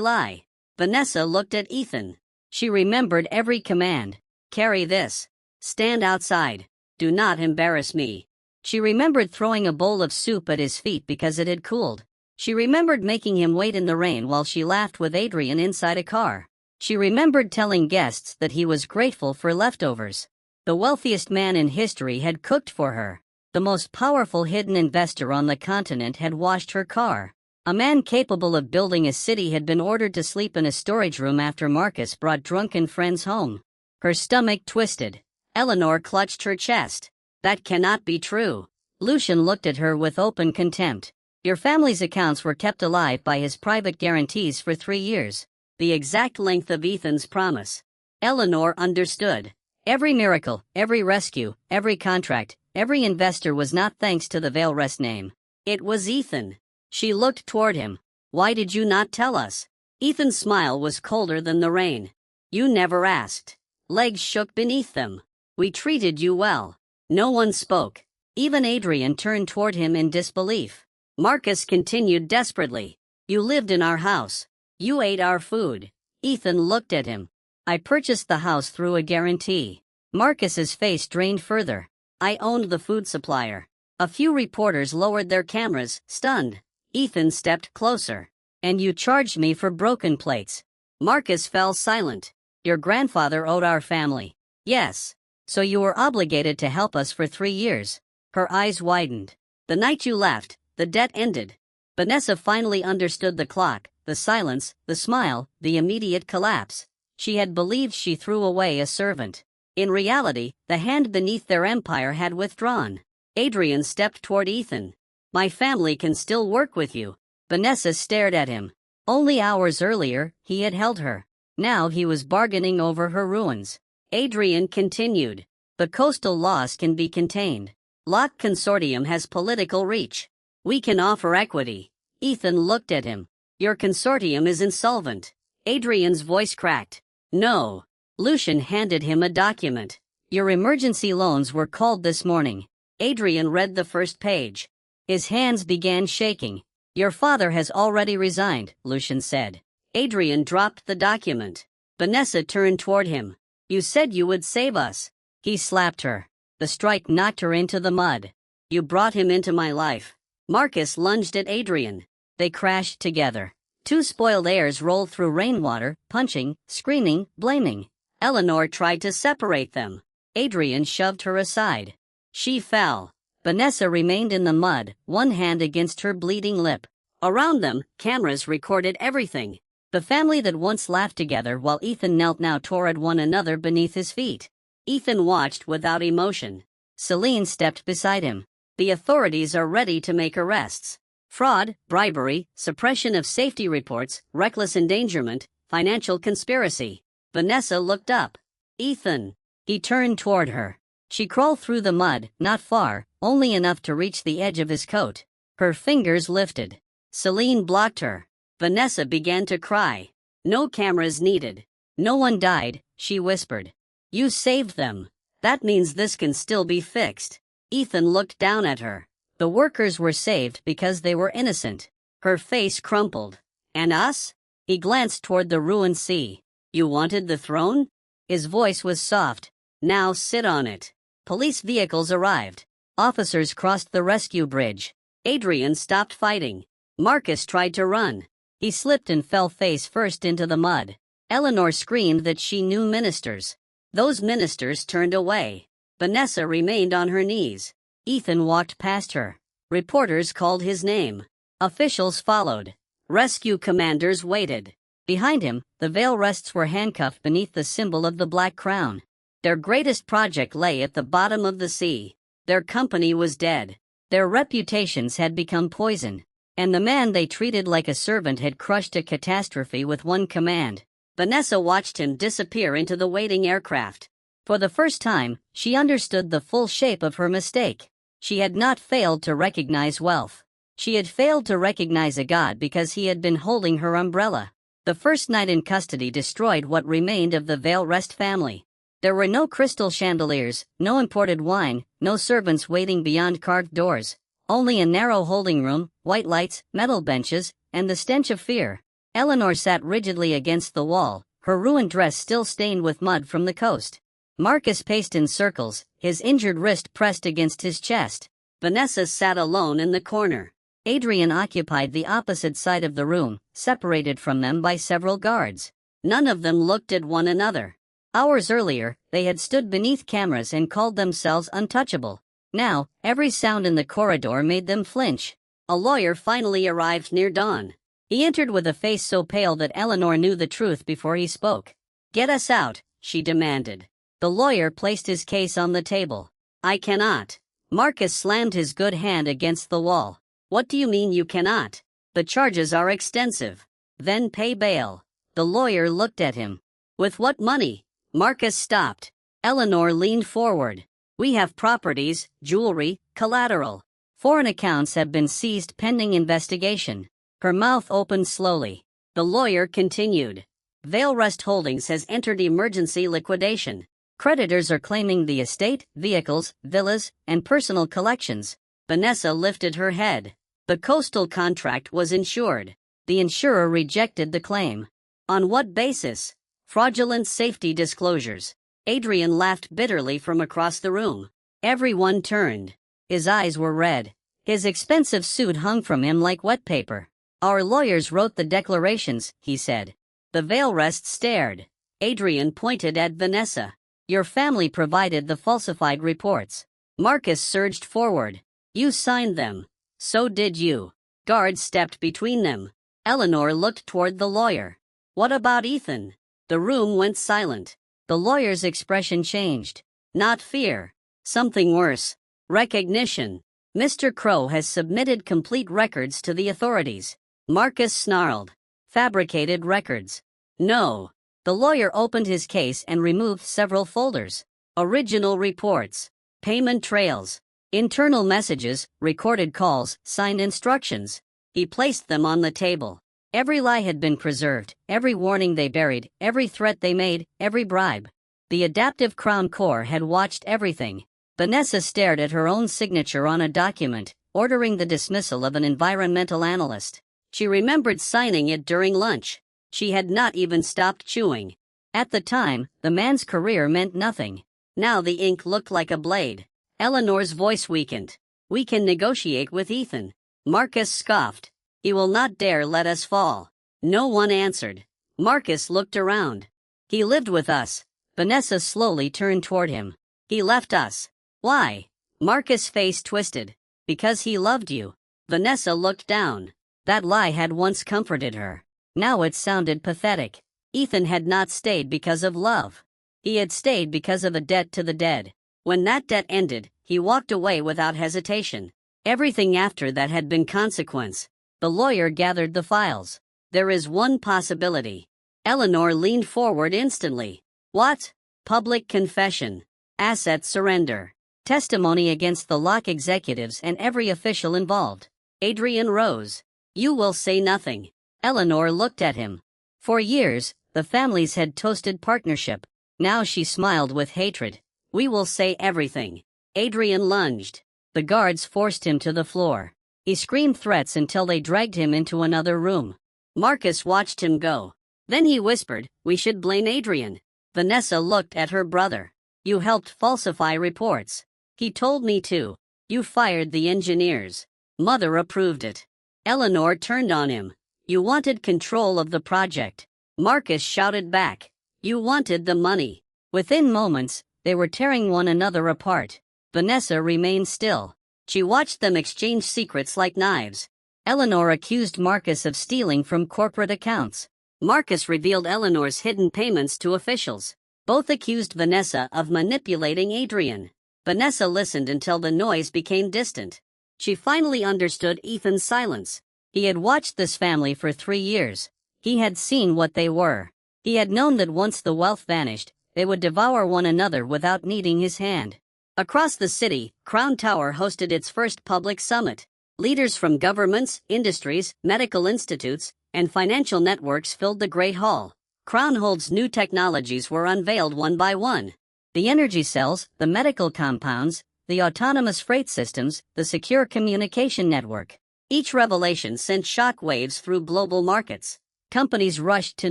lie. Vanessa looked at Ethan. She remembered every command. Carry this. Stand outside. Do not embarrass me. She remembered throwing a bowl of soup at his feet because it had cooled. She remembered making him wait in the rain while she laughed with Adrian inside a car. She remembered telling guests that he was grateful for leftovers. The wealthiest man in history had cooked for her. The most powerful hidden investor on the continent had washed her car. A man capable of building a city had been ordered to sleep in a storage room after Marcus brought drunken friends home. Her stomach twisted. Eleanor clutched her chest. That cannot be true. Lucian looked at her with open contempt. Your family's accounts were kept alive by his private guarantees for 3 years. The exact length of Ethan's promise. Eleanor understood. Every miracle, every rescue, every contract, every investor was not thanks to the Veil Rest name. It was Ethan. She looked toward him. Why did you not tell us? Ethan's smile was colder than the rain. You never asked. Legs shook beneath them. We treated you well. No one spoke. Even Adrian turned toward him in disbelief. Marcus continued desperately. You lived in our house. You ate our food. Ethan looked at him. I purchased the house through a guarantee. Marcus's face drained further. I owned the food supplier. A few reporters lowered their cameras, stunned. Ethan stepped closer. And you charged me for broken plates. Marcus fell silent. Your grandfather owed our family. Yes. So you were obligated to help us for 3 years. Her eyes widened. The night you left, the debt ended. Vanessa finally understood the clock, the silence, the smile, the immediate collapse. She had believed she threw away a servant. In reality, the hand beneath their empire had withdrawn. Adrian stepped toward Ethan. My family can still work with you. Vanessa stared at him. Only hours earlier, he had held her. Now he was bargaining over her ruins. Adrian continued. The coastal loss can be contained. Lock Consortium has political reach. We can offer equity. Ethan looked at him. Your consortium is insolvent. Adrian's voice cracked. No. Lucian handed him a document. Your emergency loans were called this morning. Adrian read the first page. His hands began shaking. Your father has already resigned, Lucian said. Adrian dropped the document. Vanessa turned toward him. You said you would save us. He slapped her. The strike knocked her into the mud. You brought him into my life. Marcus lunged at Adrian. They crashed together. 2 spoiled heirs rolled through rainwater, punching, screaming, blaming. Eleanor tried to separate them. Adrian shoved her aside. She fell. Vanessa remained in the mud, one hand against her bleeding lip. Around them, cameras recorded everything. The family that once laughed together while Ethan knelt now tore at one another beneath his feet. Ethan watched without emotion. Celine stepped beside him. The authorities are ready to make arrests. Fraud, bribery, suppression of safety reports, reckless endangerment, financial conspiracy. Vanessa looked up. Ethan. He turned toward her. She crawled through the mud, not far, only enough to reach the edge of his coat. Her fingers lifted. Celine blocked her. Vanessa began to cry. No cameras needed. No one died, she whispered. You saved them. That means this can still be fixed. Ethan looked down at her. The workers were saved because they were innocent. Her face crumpled. And us? He glanced toward the ruined sea. You wanted the throne? His voice was soft. Now sit on it. Police vehicles arrived. Officers crossed the rescue bridge. Adrian stopped fighting. Marcus tried to run. He slipped and fell face first into the mud. Eleanor screamed that she knew ministers. Those ministers turned away. Vanessa remained on her knees. Ethan walked past her. Reporters called his name. Officials followed. Rescue commanders waited. Behind him, the Veil Rests were handcuffed beneath the symbol of the Black Crown. Their greatest project lay at the bottom of the sea. Their company was dead. Their reputations had become poison. And the man they treated like a servant had crushed a catastrophe with one command. Vanessa watched him disappear into the waiting aircraft. For the first time, she understood the full shape of her mistake. She had not failed to recognize wealth. She had failed to recognize a god because he had been holding her umbrella. The first night in custody destroyed what remained of the Vale Rest family. There were no crystal chandeliers, no imported wine, no servants waiting beyond carved doors. Only a narrow holding room, white lights, metal benches, and the stench of fear. Eleanor sat rigidly against the wall, her ruined dress still stained with mud from the coast. Marcus paced in circles, his injured wrist pressed against his chest. Vanessa sat alone in the corner. Adrian occupied the opposite side of the room, separated from them by several guards. None of them looked at one another. Hours earlier, they had stood beneath cameras and called themselves untouchable. Now, every sound in the corridor made them flinch. A lawyer finally arrived near dawn. He entered with a face so pale that Eleanor knew the truth before he spoke. "Get us out," she demanded. The lawyer placed his case on the table. "I cannot." Marcus slammed his good hand against the wall. "What do you mean you cannot? The charges are extensive." "Then pay bail." The lawyer looked at him. "With what money?" Marcus stopped. Eleanor leaned forward. "We have properties, jewelry, collateral. Foreign accounts have been seized pending investigation." Her mouth opened slowly. The lawyer continued. "Vale Rest Holdings has entered emergency liquidation. Creditors are claiming the estate, vehicles, villas, and personal collections." Vanessa lifted her head. The coastal contract was insured. The insurer rejected the claim. On what basis? Fraudulent safety disclosures. Adrian laughed bitterly from across the room. Everyone turned. His eyes were red. His expensive suit hung from him like wet paper. "Our lawyers wrote the declarations," he said. The Vale Rest stared. Adrian pointed at Vanessa. "Your family provided the falsified reports." Marcus surged forward. "You signed them." "So did you." Guards stepped between them. Eleanor looked toward the lawyer. "What about Ethan?" The room went silent. The lawyer's expression changed. Not fear. Something worse. Recognition. "Mr. Crow has submitted complete records to the authorities." Marcus snarled. "Fabricated records." "No." The lawyer opened his case and removed several folders. Original reports. Payment trails. Internal messages, recorded calls, signed instructions. He placed them on the table. Every lie had been preserved, every warning they buried, every threat they made, every bribe. The adaptive Crown Corps had watched everything. Vanessa stared at her own signature on a document, ordering the dismissal of an environmental analyst. She remembered signing it during lunch. She had not even stopped chewing. At the time, the man's career meant nothing. Now the ink looked like a blade. Eleanor's voice weakened. "We can negotiate with Ethan." Marcus scoffed. "He will not dare let us fall." No one answered. Marcus looked around. "He lived with us." Vanessa slowly turned toward him. "He left us." "Why?" Marcus' face twisted. "Because he loved you." Vanessa looked down. That lie had once comforted her. Now it sounded pathetic. Ethan had not stayed because of love. He had stayed because of a debt to the dead. When that debt ended, he walked away without hesitation. Everything after that had been consequence. The lawyer gathered the files. "There is one possibility." Eleanor leaned forward instantly. "What?" "Public confession. Asset surrender. Testimony against the Locke executives and every official involved." Adrian rose. "You will say nothing." Eleanor looked at him. For years, the families had toasted partnership. Now she smiled with hatred. "We will say everything." Adrian lunged. The guards forced him to the floor. He screamed threats until they dragged him into another room. Marcus watched him go. Then he whispered, "We should blame Adrian." Vanessa looked at her brother. "You helped falsify reports." "He told me to." "You fired the engineers." "Mother approved it." Eleanor turned on him. "You wanted control of the project." Marcus shouted back. "You wanted the money." Within moments, they were tearing one another apart. Vanessa remained still. She watched them exchange secrets like knives. Eleanor accused Marcus of stealing from corporate accounts. Marcus revealed Eleanor's hidden payments to officials. Both accused Vanessa of manipulating Adrian. Vanessa listened until the noise became distant. She finally understood Ethan's silence. He had watched this family for 3 years. He had seen what they were. He had known that once the wealth vanished, they would devour one another without needing his hand. Across the city, Crown Tower hosted its first public summit. Leaders from governments, industries, medical institutes, and financial networks filled the Great Hall. Crownhold's new technologies were unveiled one by one. The energy cells, the medical compounds, the autonomous freight systems, the secure communication network. Each revelation sent shock waves through global markets. Companies rushed to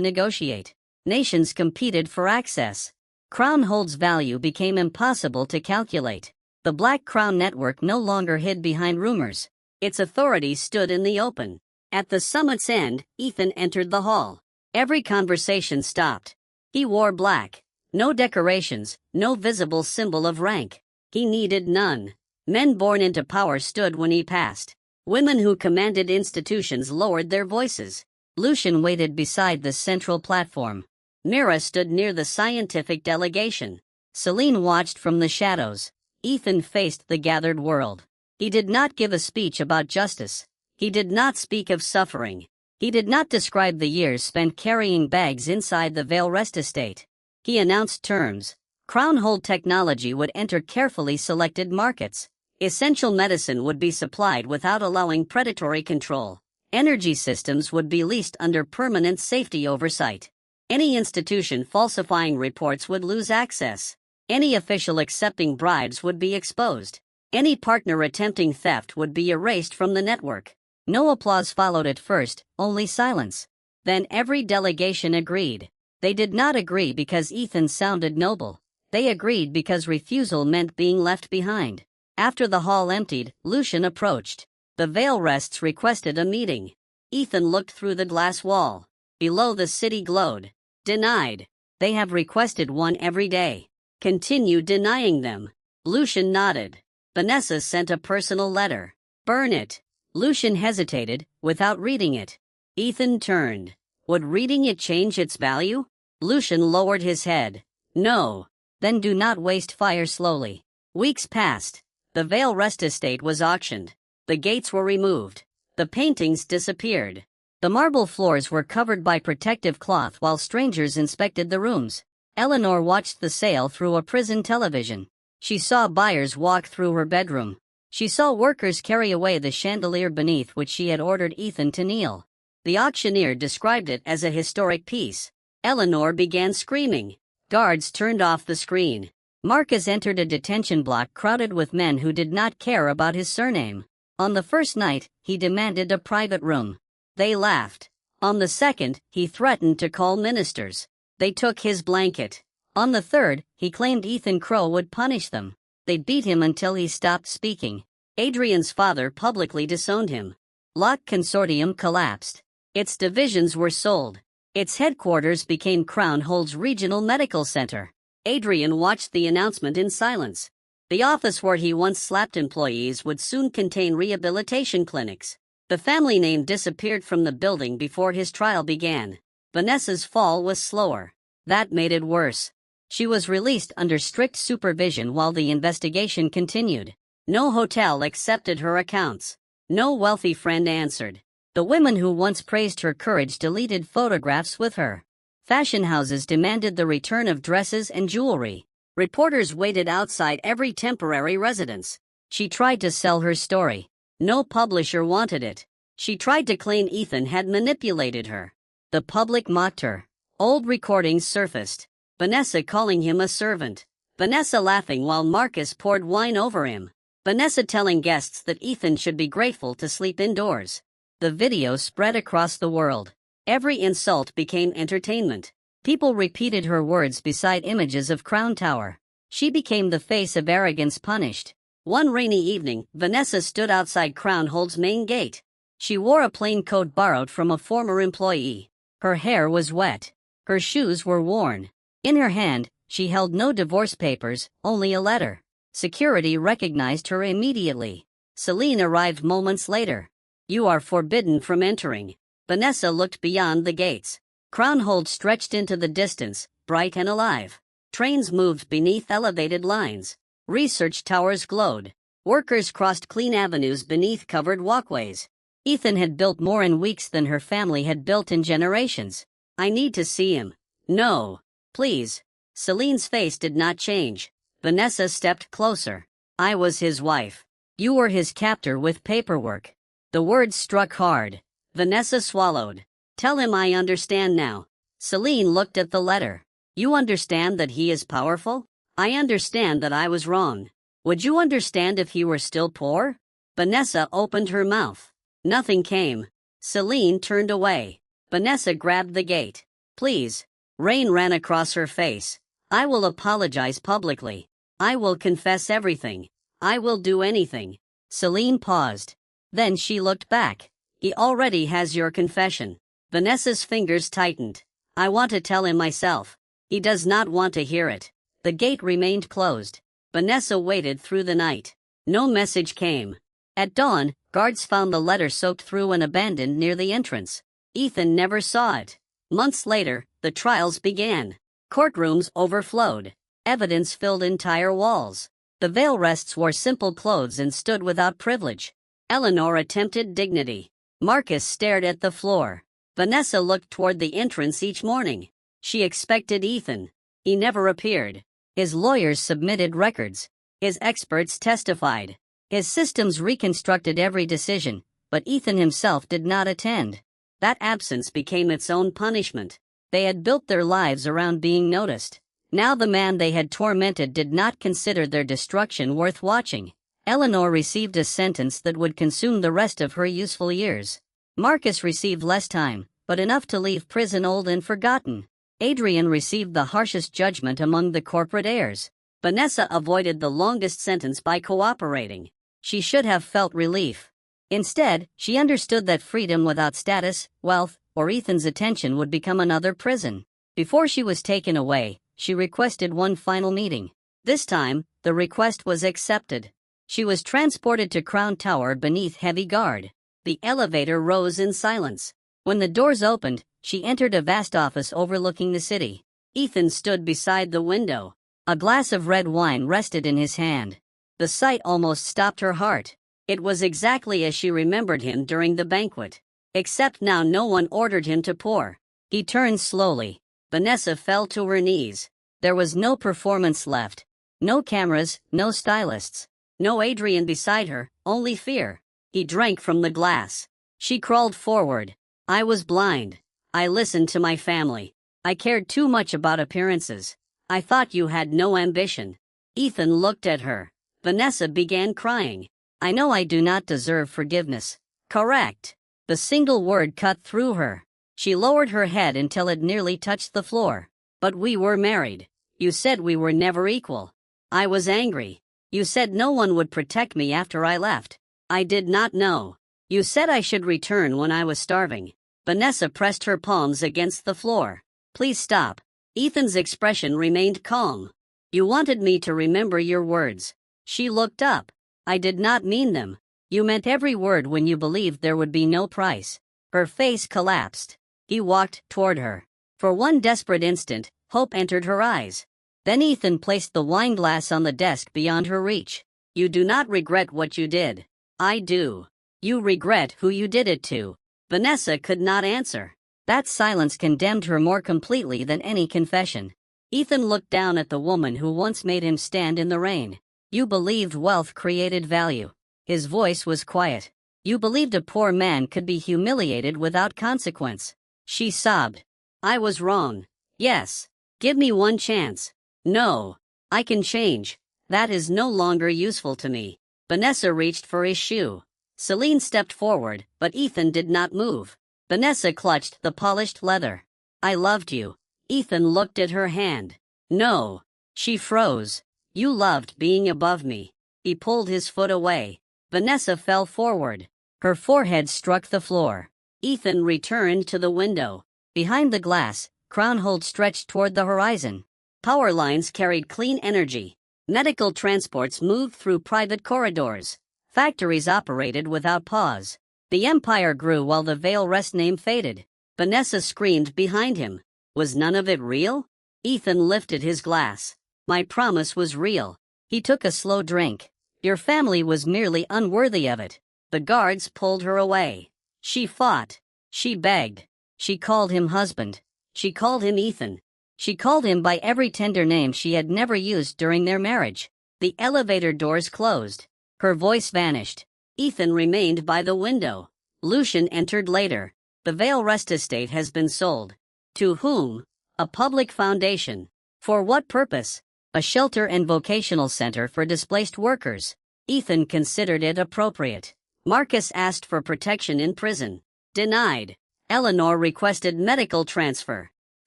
negotiate. Nations competed for access. Crownhold's value became impossible to calculate. The Black Crown network no longer hid behind rumors. Its authority stood in the open. At the summit's end, Ethan entered the hall. Every conversation stopped. He wore black. No decorations, no visible symbol of rank. He needed none. Men born into power stood when he passed. Women who commanded institutions lowered their voices. Lucian waited beside the central platform. Mira stood near the scientific delegation. Celine watched from the shadows. Ethan faced the gathered world. He did not give a speech about justice. He did not speak of suffering. He did not describe the years spent carrying bags inside the Vale Rest estate. He announced terms. Crownhold technology would enter carefully selected markets. Essential medicine would be supplied without allowing predatory control. Energy systems would be leased under permanent safety oversight. Any institution falsifying reports would lose access. Any official accepting bribes would be exposed. Any partner attempting theft would be erased from the network. No applause followed at first, only silence. Then every delegation agreed. They did not agree because Ethan sounded noble. They agreed because refusal meant being left behind. After the hall emptied, Lucian approached. The Vale Rests requested a meeting. Ethan looked through the glass wall. Below the city glowed. Denied. They have requested one every day. Continue denying them. Lucian nodded. Vanessa sent a personal letter. Burn it. Lucian hesitated, without reading it. Ethan turned. Would reading it change its value? Lucian lowered his head. No. Then do not waste fire slowly. Weeks passed. The Vale Rest estate was auctioned. The gates were removed. The paintings disappeared. The marble floors were covered by protective cloth while strangers inspected the rooms. Eleanor watched the sale through a prison television. She saw buyers walk through her bedroom. She saw workers carry away the chandelier beneath which she had ordered Ethan to kneel. The auctioneer described it as a historic piece. Eleanor began screaming. Guards turned off the screen. Marcus entered a detention block crowded with men who did not care about his surname. On the first night, he demanded a private room. They laughed. On the second, he threatened to call ministers. They took his blanket. On the third, he claimed Ethan Crow would punish them. They beat him until he stopped speaking. Adrian's father publicly disowned him. Locke Consortium collapsed. Its divisions were sold. Its headquarters became Crownhold's regional medical center. Adrian watched the announcement in silence. The office where he once slapped employees would soon contain rehabilitation clinics. The family name disappeared from the building before his trial began. Vanessa's fall was slower. That made it worse. She was released under strict supervision while the investigation continued. No hotel accepted her accounts. No wealthy friend answered. The women who once praised her courage deleted photographs with her. Fashion houses demanded the return of dresses and jewelry. Reporters waited outside every temporary residence. She tried to sell her story. No publisher wanted it. She tried to claim Ethan had manipulated her. The public mocked her. Old recordings surfaced. Vanessa calling him a servant. Vanessa laughing while Marcus poured wine over him. Vanessa telling guests that Ethan should be grateful to sleep indoors. The video spread across the world. Every insult became entertainment. People repeated her words beside images of Crown Tower. She became the face of arrogance punished. One rainy evening, Vanessa stood outside Crownhold's main gate. She wore a plain coat borrowed from a former employee. Her hair was wet. Her shoes were worn. In her hand, she held no divorce papers, only a letter. Security recognized her immediately. Celine arrived moments later. You are forbidden from entering. Vanessa looked beyond the gates. Crownhold stretched into the distance, bright and alive. Trains moved beneath elevated lines. Research towers glowed. Workers crossed clean avenues beneath covered walkways. Ethan had built more in weeks than her family had built in generations. I need to see him. No. Please. Celine's face did not change. Vanessa stepped closer. I was his wife. You were his captor with paperwork. The words struck hard. Vanessa swallowed. Tell him I understand now. Celine looked at the letter. You understand that he is powerful? I understand that I was wrong. Would you understand if he were still poor? Vanessa opened her mouth. Nothing came. Celine turned away. Vanessa grabbed the gate. Please. Rain ran across her face. I will apologize publicly. I will confess everything. I will do anything. Celine paused. Then she looked back. He already has your confession. Vanessa's fingers tightened. I want to tell him myself. He does not want to hear it. The gate remained closed. Vanessa waited through the night. No message came. At dawn, guards found the letter soaked through and abandoned near the entrance. Ethan never saw it. Months later, the trials began. Courtrooms overflowed. Evidence filled entire walls. The Veilrests wore simple clothes and stood without privilege. Eleanor attempted dignity. Marcus stared at the floor. Vanessa looked toward the entrance each morning. She expected Ethan. He never appeared. His lawyers submitted records. His experts testified. His systems reconstructed every decision, but Ethan himself did not attend. That absence became its own punishment. They had built their lives around being noticed. Now the man they had tormented did not consider their destruction worth watching. Eleanor received a sentence that would consume the rest of her useful years. Marcus received less time, but enough to leave prison old and forgotten. Adrian received the harshest judgment among the corporate heirs. Vanessa avoided the longest sentence by cooperating. She should have felt relief. Instead, she understood that freedom without status, wealth, or Ethan's attention would become another prison. Before she was taken away, she requested one final meeting. This time, the request was accepted. She was transported to Crown Tower beneath heavy guard. The elevator rose in silence. When the doors opened, she entered a vast office overlooking the city. Ethan stood beside the window. A glass of red wine rested in his hand. The sight almost stopped her heart. It was exactly as she remembered him during the banquet. Except now no one ordered him to pour. He turned slowly. Vanessa fell to her knees. There was no performance left. No cameras, no stylists. No Adrian beside her, only fear. He drank from the glass. She crawled forward. I was blind. I listened to my family. I cared too much about appearances. I thought you had no ambition. Ethan looked at her. Vanessa began crying. I know I do not deserve forgiveness. Correct. The single word cut through her. She lowered her head until it nearly touched the floor. But we were married. You said we were never equal. I was angry. You said no one would protect me after I left. I did not know. You said I should return when I was starving. Vanessa pressed her palms against the floor. Please stop. Ethan's expression remained calm. You wanted me to remember your words. She looked up. I did not mean them. You meant every word when you believed there would be no price. Her face collapsed. He walked toward her. For one desperate instant, hope entered her eyes. Then Ethan placed the wine glass on the desk beyond her reach. You do not regret what you did. I do. You regret who you did it to. Vanessa could not answer. That silence condemned her more completely than any confession. Ethan looked down at the woman who once made him stand in the rain. You believed wealth created value. His voice was quiet. You believed a poor man could be humiliated without consequence. She sobbed. I was wrong. Yes. Give me one chance. No. I can change. That is no longer useful to me. Vanessa reached for his shoe. Celine stepped forward, but Ethan did not move. Vanessa clutched the polished leather. I loved you. Ethan looked at her hand. No. She froze. You loved being above me. He pulled his foot away. Vanessa fell forward. Her forehead struck the floor. Ethan returned to the window. Behind the glass, Crownhold stretched toward the horizon. Power lines carried clean energy. Medical transports moved through private corridors. Factories operated without pause. The empire grew while the Veilrest name faded. Vanessa screamed behind him. Was none of it real? Ethan lifted his glass. My promise was real. He took a slow drink. Your family was merely unworthy of it. The guards pulled her away. She fought. She begged. She called him husband. She called him Ethan. She called him by every tender name she had never used during their marriage. The elevator doors closed. Her voice vanished. Ethan remained by the window. Lucian entered later. The Vale Rest Estate has been sold. To whom? A public foundation. For what purpose? A shelter and vocational center for displaced workers. Ethan considered it appropriate. Marcus asked for protection in prison. Denied. Eleanor requested medical transfer.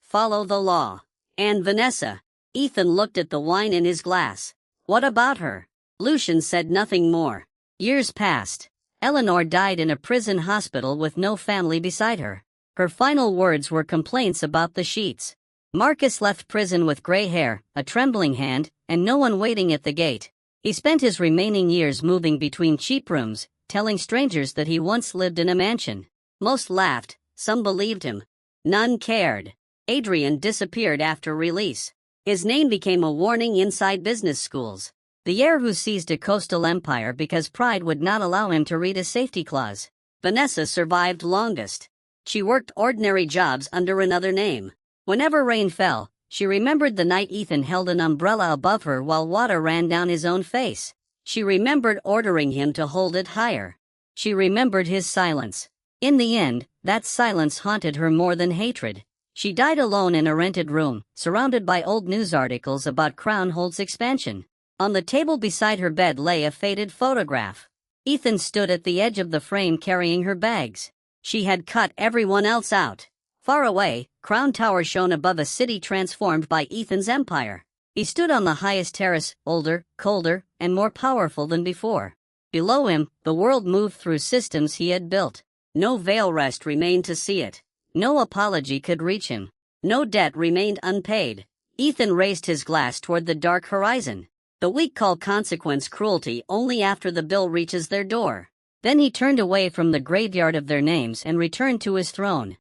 Follow the law. And Vanessa? Ethan looked at the wine in his glass. What about her? Lucian said nothing more. Years passed. Eleanor died in a prison hospital with no family beside her. Her final words were complaints about the sheets. Marcus left prison with gray hair, a trembling hand, and no one waiting at the gate. He spent his remaining years moving between cheap rooms, telling strangers that he once lived in a mansion. Most laughed, some believed him. None cared. Adrian disappeared after release. His name became a warning inside business schools. The heir who seized a coastal empire because pride would not allow him to read a safety clause. Vanessa survived longest. She worked ordinary jobs under another name. Whenever rain fell, she remembered the night Ethan held an umbrella above her while water ran down his own face. She remembered ordering him to hold it higher. She remembered his silence. In the end, that silence haunted her more than hatred. She died alone in a rented room, surrounded by old news articles about Crown Hold's expansion. On the table beside her bed lay a faded photograph. Ethan stood at the edge of the frame carrying her bags. She had cut everyone else out. Far away, Crown Tower shone above a city transformed by Ethan's empire. He stood on the highest terrace, older, colder, and more powerful than before. Below him, the world moved through systems he had built. No Vale Rest remained to see it. No apology could reach him. No debt remained unpaid. Ethan raised his glass toward the dark horizon. The weak call consequence cruelty only after the bill reaches their door. Then he turned away from the graveyard of their names and returned to his throne.